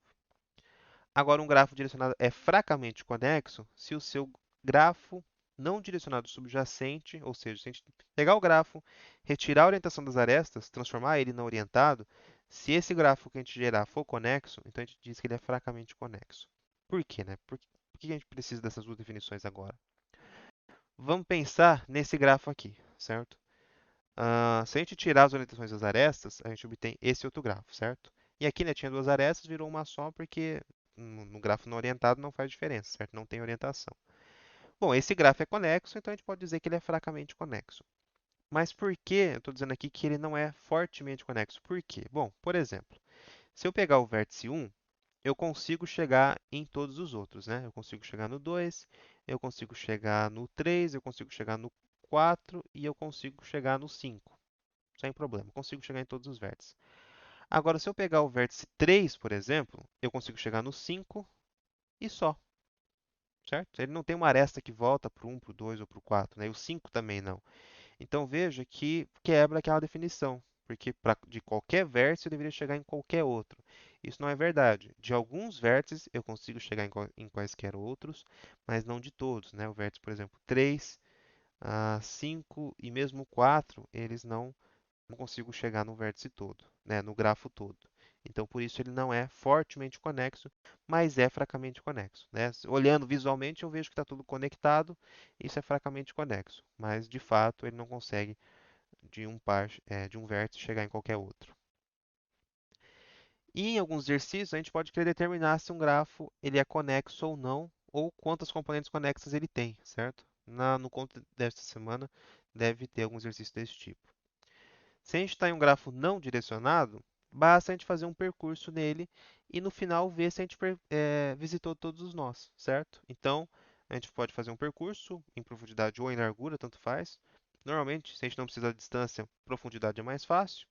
Agora, um grafo direcionado é fracamente conexo se o seu grafo não direcionado subjacente, ou seja, se a gente pegar o grafo, retirar a orientação das arestas, transformar ele não orientado, se esse grafo que a gente gerar for conexo, então a gente diz que ele é fracamente conexo. Por quê, né? Por que a gente precisa dessas duas definições agora? Vamos pensar nesse grafo aqui, certo? Se a gente tirar as orientações das arestas, a gente obtém esse outro grafo, certo? E aqui, né, tinha duas arestas, virou uma só porque no grafo não orientado não faz diferença, certo? Não tem orientação. Bom, esse grafo é conexo, então a gente pode dizer que ele é fracamente conexo. Mas por que eu estou dizendo aqui que ele não é fortemente conexo? Por quê? Bom, por exemplo, se eu pegar o vértice 1, eu consigo chegar em todos os outros, né? Eu consigo chegar no 2, eu consigo chegar no 3, eu consigo chegar no 4 e eu consigo chegar no 5, sem problema. Eu consigo chegar em todos os vértices. Agora, se eu pegar o vértice 3, por exemplo, eu consigo chegar no 5 e só, certo? Ele não tem uma aresta que volta para o 1, para o 2 ou para o 4, né? E o 5 também não. Então veja que quebra aquela definição, porque de qualquer vértice eu deveria chegar em qualquer outro. Isso não é verdade. De alguns vértices eu consigo chegar em quaisquer outros, mas não de todos, né? O vértice, por exemplo, 3, 5 e mesmo 4, eles não consigo chegar no vértice todo, né? No grafo todo. Então, por isso ele não é fortemente conexo, mas é fracamente conexo, né? Olhando visualmente, eu vejo que está tudo conectado, isso é fracamente conexo, mas de fato ele não consegue de um vértice chegar em qualquer outro. E em alguns exercícios a gente pode querer determinar se um grafo ele é conexo ou não, ou quantas componentes conexas ele tem, certo? No conto desta semana deve ter algum exercício desse tipo. Se a gente está em um grafo não direcionado, basta a gente fazer um percurso nele e no final ver se a gente visitou todos os nós, certo? Então, a gente pode fazer um percurso em profundidade ou em largura, tanto faz. Normalmente, se a gente não precisa da distância, profundidade é mais fácil.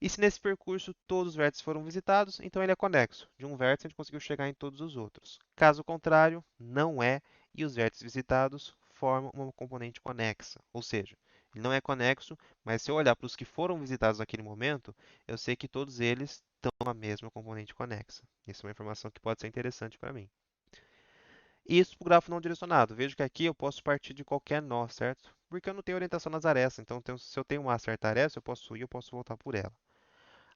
E se nesse percurso todos os vértices foram visitados, então ele é conexo. De um vértice a gente conseguiu chegar em todos os outros. Caso contrário, não é, e os vértices visitados formam uma componente conexa. Ou seja, ele não é conexo, mas se eu olhar para os que foram visitados naquele momento, eu sei que todos eles estão na mesma componente conexa. Isso é uma informação que pode ser interessante para mim. Isso para o grafo não direcionado. Vejo que aqui eu posso partir de qualquer nó, certo? Porque eu não tenho orientação nas arestas. Então, se eu tenho uma certa aresta, eu posso ir, eu posso voltar por ela.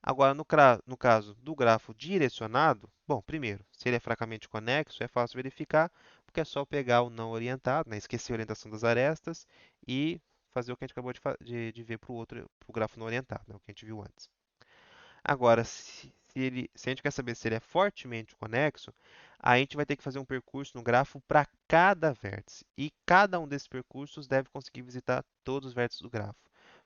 Agora, no caso do grafo direcionado, bom, primeiro, se ele é fracamente conexo, é fácil verificar, porque é só pegar o não orientado, né, esquecer a orientação das arestas e fazer o que a gente acabou de ver para o outro, para o grafo não orientado, né, o que a gente viu antes. Agora, se a gente quer saber se ele é fortemente conexo, a gente vai ter que fazer um percurso no grafo para cada vértice. E cada um desses percursos deve conseguir visitar todos os vértices do grafo.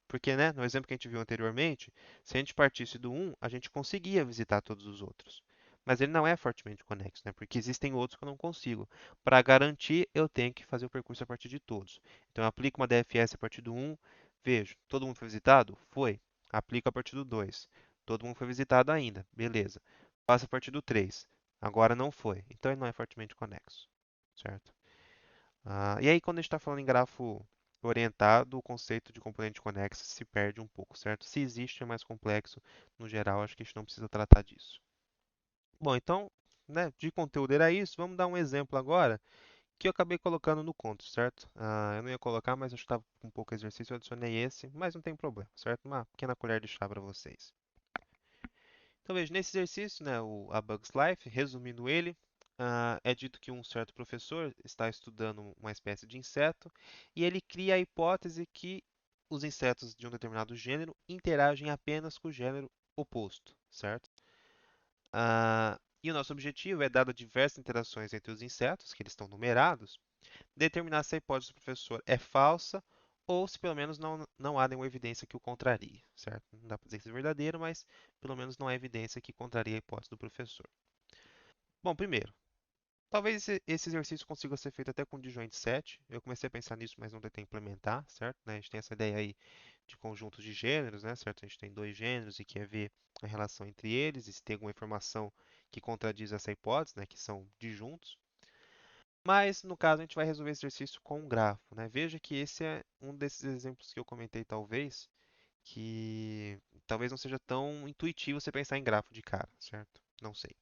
Porque, né, no exemplo que a gente viu anteriormente, se a gente partisse do 1, a gente conseguia visitar todos os outros. Mas ele não é fortemente conexo, né? Porque existem outros que eu não consigo. Para garantir, eu tenho que fazer o percurso a partir de todos. Então, eu aplico uma DFS a partir do 1, vejo, todo mundo foi visitado? Foi. Aplico a partir do 2. Todo mundo foi visitado ainda, beleza. Passa a partir do 3. Agora não foi. Então ele não é fortemente conexo, certo? E aí, quando a gente está falando em grafo orientado, o conceito de componente conexa se perde um pouco, certo? Se existe, é mais complexo. No geral, acho que a gente não precisa tratar disso. Bom, então, né, de conteúdo era isso. Vamos dar um exemplo agora que eu acabei colocando no conto, certo? Eu não ia colocar, mas eu estava com um pouco de exercício, eu adicionei esse, mas não tem problema, certo? Uma pequena colher de chá para vocês. Então veja, nesse exercício, né, a Bugs Life, resumindo ele, é dito que um certo professor está estudando uma espécie de inseto e ele cria a hipótese que os insetos de um determinado gênero interagem apenas com o gênero oposto, certo? E o nosso objetivo é, dado diversas interações entre os insetos, que eles estão numerados, determinar se a hipótese do professor é falsa ou se pelo menos não há nenhuma evidência que o contrarie, certo? Não dá para dizer que isso é verdadeiro, mas pelo menos não há evidência que contrarie a hipótese do professor. Bom, primeiro, talvez esse exercício consiga ser feito até com disjoint set. Eu comecei a pensar nisso, mas não tentei implementar, certo? Né? A gente tem essa ideia aí de conjuntos de gêneros, né? Certo? A gente tem dois gêneros e quer ver a relação entre eles e se tem alguma informação que contradiz essa hipótese, né? Que são disjuntos. Mas, no caso, a gente vai resolver esse exercício com um grafo, né? Veja que esse é um desses exemplos que eu comentei, talvez, que talvez não seja tão intuitivo você pensar em grafo de cara, certo? Não sei.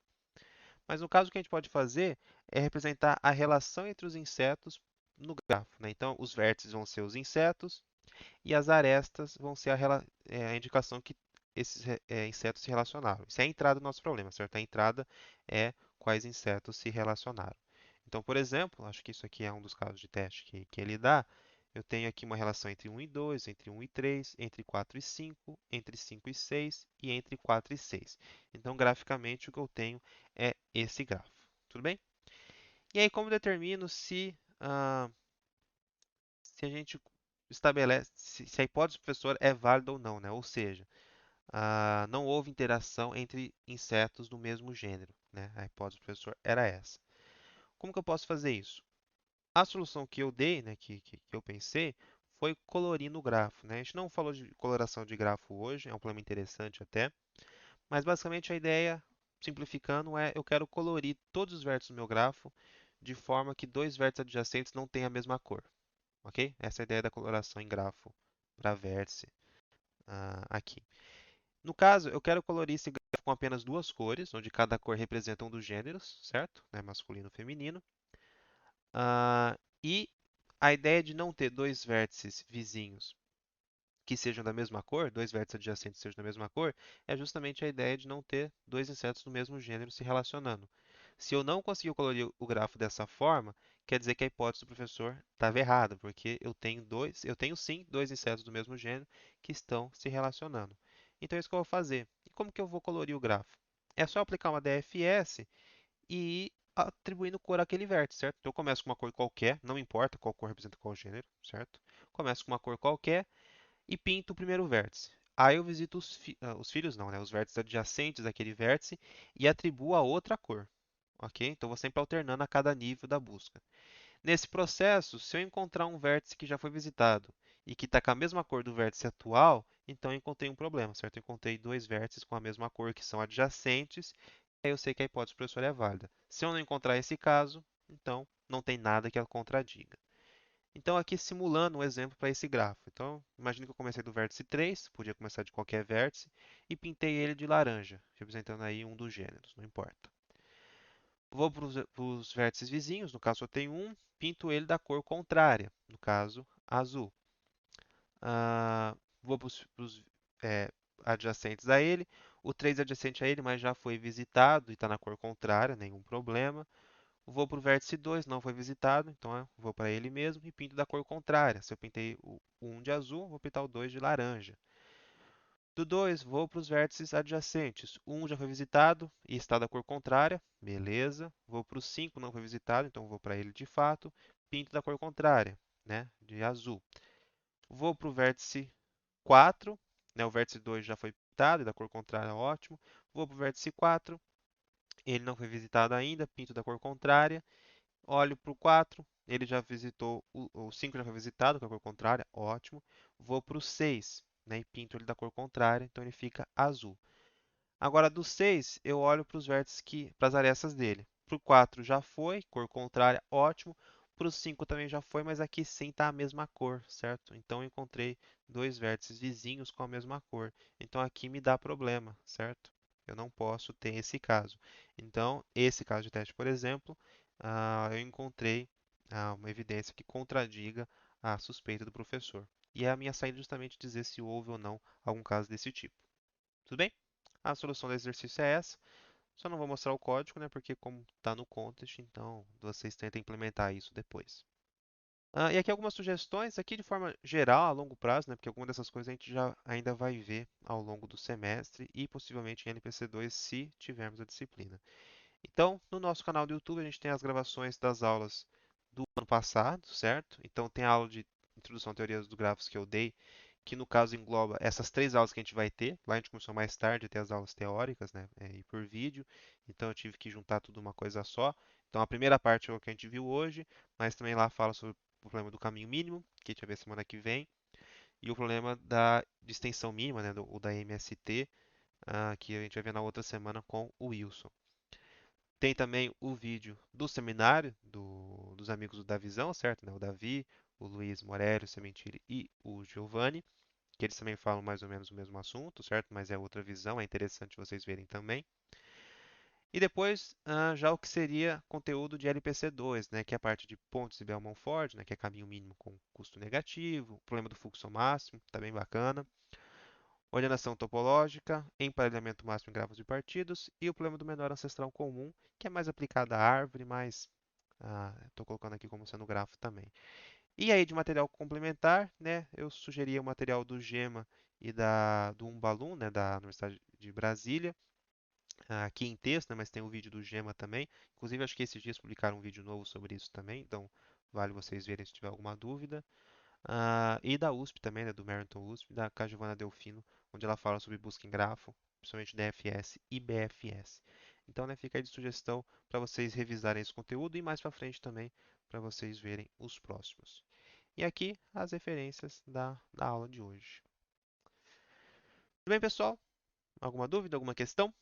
Mas no caso, o que a gente pode fazer é representar a relação entre os insetos no grafo, né? Então, os vértices vão ser os insetos e as arestas vão ser a indicação que esses insetos se relacionaram. Isso é a entrada do nosso problema, certo? A entrada é quais insetos se relacionaram. Então, por exemplo, acho que isso aqui é um dos casos de teste que ele dá. Eu tenho aqui uma relação entre 1 e 2, entre 1 e 3, entre 4 e 5, entre 5 e 6 e entre 4 e 6. Então, graficamente, o que eu tenho é esse grafo. Tudo bem? E aí, como determino se a gente estabelece se a hipótese do professor é válida ou não, né? Ou seja, não houve interação entre insetos do mesmo gênero, né? A hipótese do professor era essa. Como que eu posso fazer isso? A solução que eu dei, né, que eu pensei, foi colorindo o grafo, né? A gente não falou de coloração de grafo hoje, é um problema interessante até, mas basicamente a ideia, simplificando, é eu quero colorir todos os vértices do meu grafo de forma que dois vértices adjacentes não tenham a mesma cor, ok? Essa é a ideia da coloração em grafo para vértice aqui. No caso, eu quero colorir esse grafo com apenas duas cores, onde cada cor representa um dos gêneros, certo? Né, masculino e feminino. E a ideia de não ter dois vértices vizinhos que sejam da mesma cor, dois vértices adjacentes sejam da mesma cor, é justamente a ideia de não ter dois insetos do mesmo gênero se relacionando. Se eu não conseguir colorir o grafo dessa forma, quer dizer que a hipótese do professor estava errada, porque eu tenho sim dois insetos do mesmo gênero que estão se relacionando. Então é isso que eu vou fazer. E como que eu vou colorir o grafo? É só aplicar uma DFS e ir atribuindo cor àquele vértice, certo? Então eu começo com uma cor qualquer, não importa qual cor representa qual gênero, certo? Começo com uma cor qualquer e pinto o primeiro vértice. Aí eu visito os filhos, não, né? Os vértices adjacentes àquele vértice e atribuo a outra cor, ok? Então vou sempre alternando a cada nível da busca. Nesse processo, se eu encontrar um vértice que já foi visitado e que está com a mesma cor do vértice atual, então eu encontrei um problema, certo? Eu encontrei dois vértices com a mesma cor que são adjacentes, aí eu sei que a hipótese do professor é válida. Se eu não encontrar esse caso, então não tem nada que a contradiga. Então, aqui simulando um exemplo para esse grafo. Então, imagine que eu comecei do vértice 3, podia começar de qualquer vértice, e pintei ele de laranja, representando aí um dos gêneros, não importa. Vou para os vértices vizinhos, no caso eu tenho um, pinto ele da cor contrária, no caso azul. Vou para os adjacentes a ele, o 3 é adjacente a ele, mas já foi visitado e está na cor contrária, nenhum problema. Vou para o vértice 2, não foi visitado, então eu vou para ele mesmo e pinto da cor contrária. Se eu pintei o 1 de azul, vou pintar o 2 de laranja. Do 2, vou para os vértices adjacentes. O 1 já foi visitado e está da cor contrária, beleza. Vou para o 5, não foi visitado, então vou para ele de fato, pinto da cor contrária, né, de azul. Vou para o vértice 4, né, o vértice 2 já foi pintado e da cor contrária, ótimo. Vou para o vértice 4, ele não foi visitado ainda, pinto da cor contrária. Olho para o 4, ele já visitou, o 5 já foi visitado com a cor contrária, ótimo. Vou para o 6, né, e pinto ele da cor contrária, então ele fica azul. Agora do 6, eu olho para os vértices para as arestas dele. Para o 4 já foi, cor contrária, ótimo. Para o 5 também já foi, mas aqui sim está a mesma cor, certo? Então eu encontrei dois vértices vizinhos com a mesma cor. Então aqui me dá problema, certo? Eu não posso ter esse caso. Então, esse caso de teste, por exemplo, eu encontrei uma evidência que contradiga a suspeita do professor. E é a minha saída justamente dizer se houve ou não algum caso desse tipo. Tudo bem? A solução do exercício é essa. Só não vou mostrar o código, né? Porque como está no contest, então vocês tentam implementar isso depois. E aqui algumas sugestões, aqui de forma geral, a longo prazo, né? Porque algumas dessas coisas a gente já ainda vai ver ao longo do semestre e possivelmente em LPC2 se tivermos a disciplina. Então, no nosso canal do YouTube, a gente tem as gravações das aulas do ano passado, certo? Então, tem a aula de Introdução à Teoria dos Grafos que eu dei, que no caso engloba essas três aulas que a gente vai ter. Lá a gente começou mais tarde a ter as aulas teóricas, né? E por vídeo. Então, eu tive que juntar tudo uma coisa só. Então, a primeira parte é o que a gente viu hoje, mas também lá fala sobre o problema do caminho mínimo, que a gente vai ver semana que vem, e o problema de extensão mínima, né? O da MST, que a gente vai ver na outra semana com o Wilson. Tem também o vídeo do seminário dos amigos do Davizão, certo? Né? O Davi, o Luiz Morelli, o Sementili e o Giovanni, que eles também falam mais ou menos o mesmo assunto, certo? Mas é outra visão, é interessante vocês verem também. E depois, já o que seria conteúdo de LPC2, né? Que é a parte de pontes e Bellman-Ford, né? Que é caminho mínimo com custo negativo, o problema do fluxo máximo, tá bem bacana. Ordenação topológica, emparelhamento máximo em grafos de partidos e o problema do menor ancestral comum, que é mais aplicado à árvore, mas estou colocando aqui como sendo grafo também. E aí de material complementar, né, eu sugeria o material do GEMA e do Umbalum, né, da Universidade de Brasília, aqui em texto, né, mas tem o vídeo do GEMA também. Inclusive, acho que esses dias publicaram um vídeo novo sobre isso também, então vale vocês verem se tiver alguma dúvida. E da USP também, né, do Meriton USP, da Giovanna Delfino, onde ela fala sobre busca em grafo, principalmente DFS e BFS. Então, né, fica aí de sugestão para vocês revisarem esse conteúdo e mais para frente também para vocês verem os próximos. E aqui as referências da aula de hoje. Tudo bem, pessoal? Alguma dúvida, alguma questão?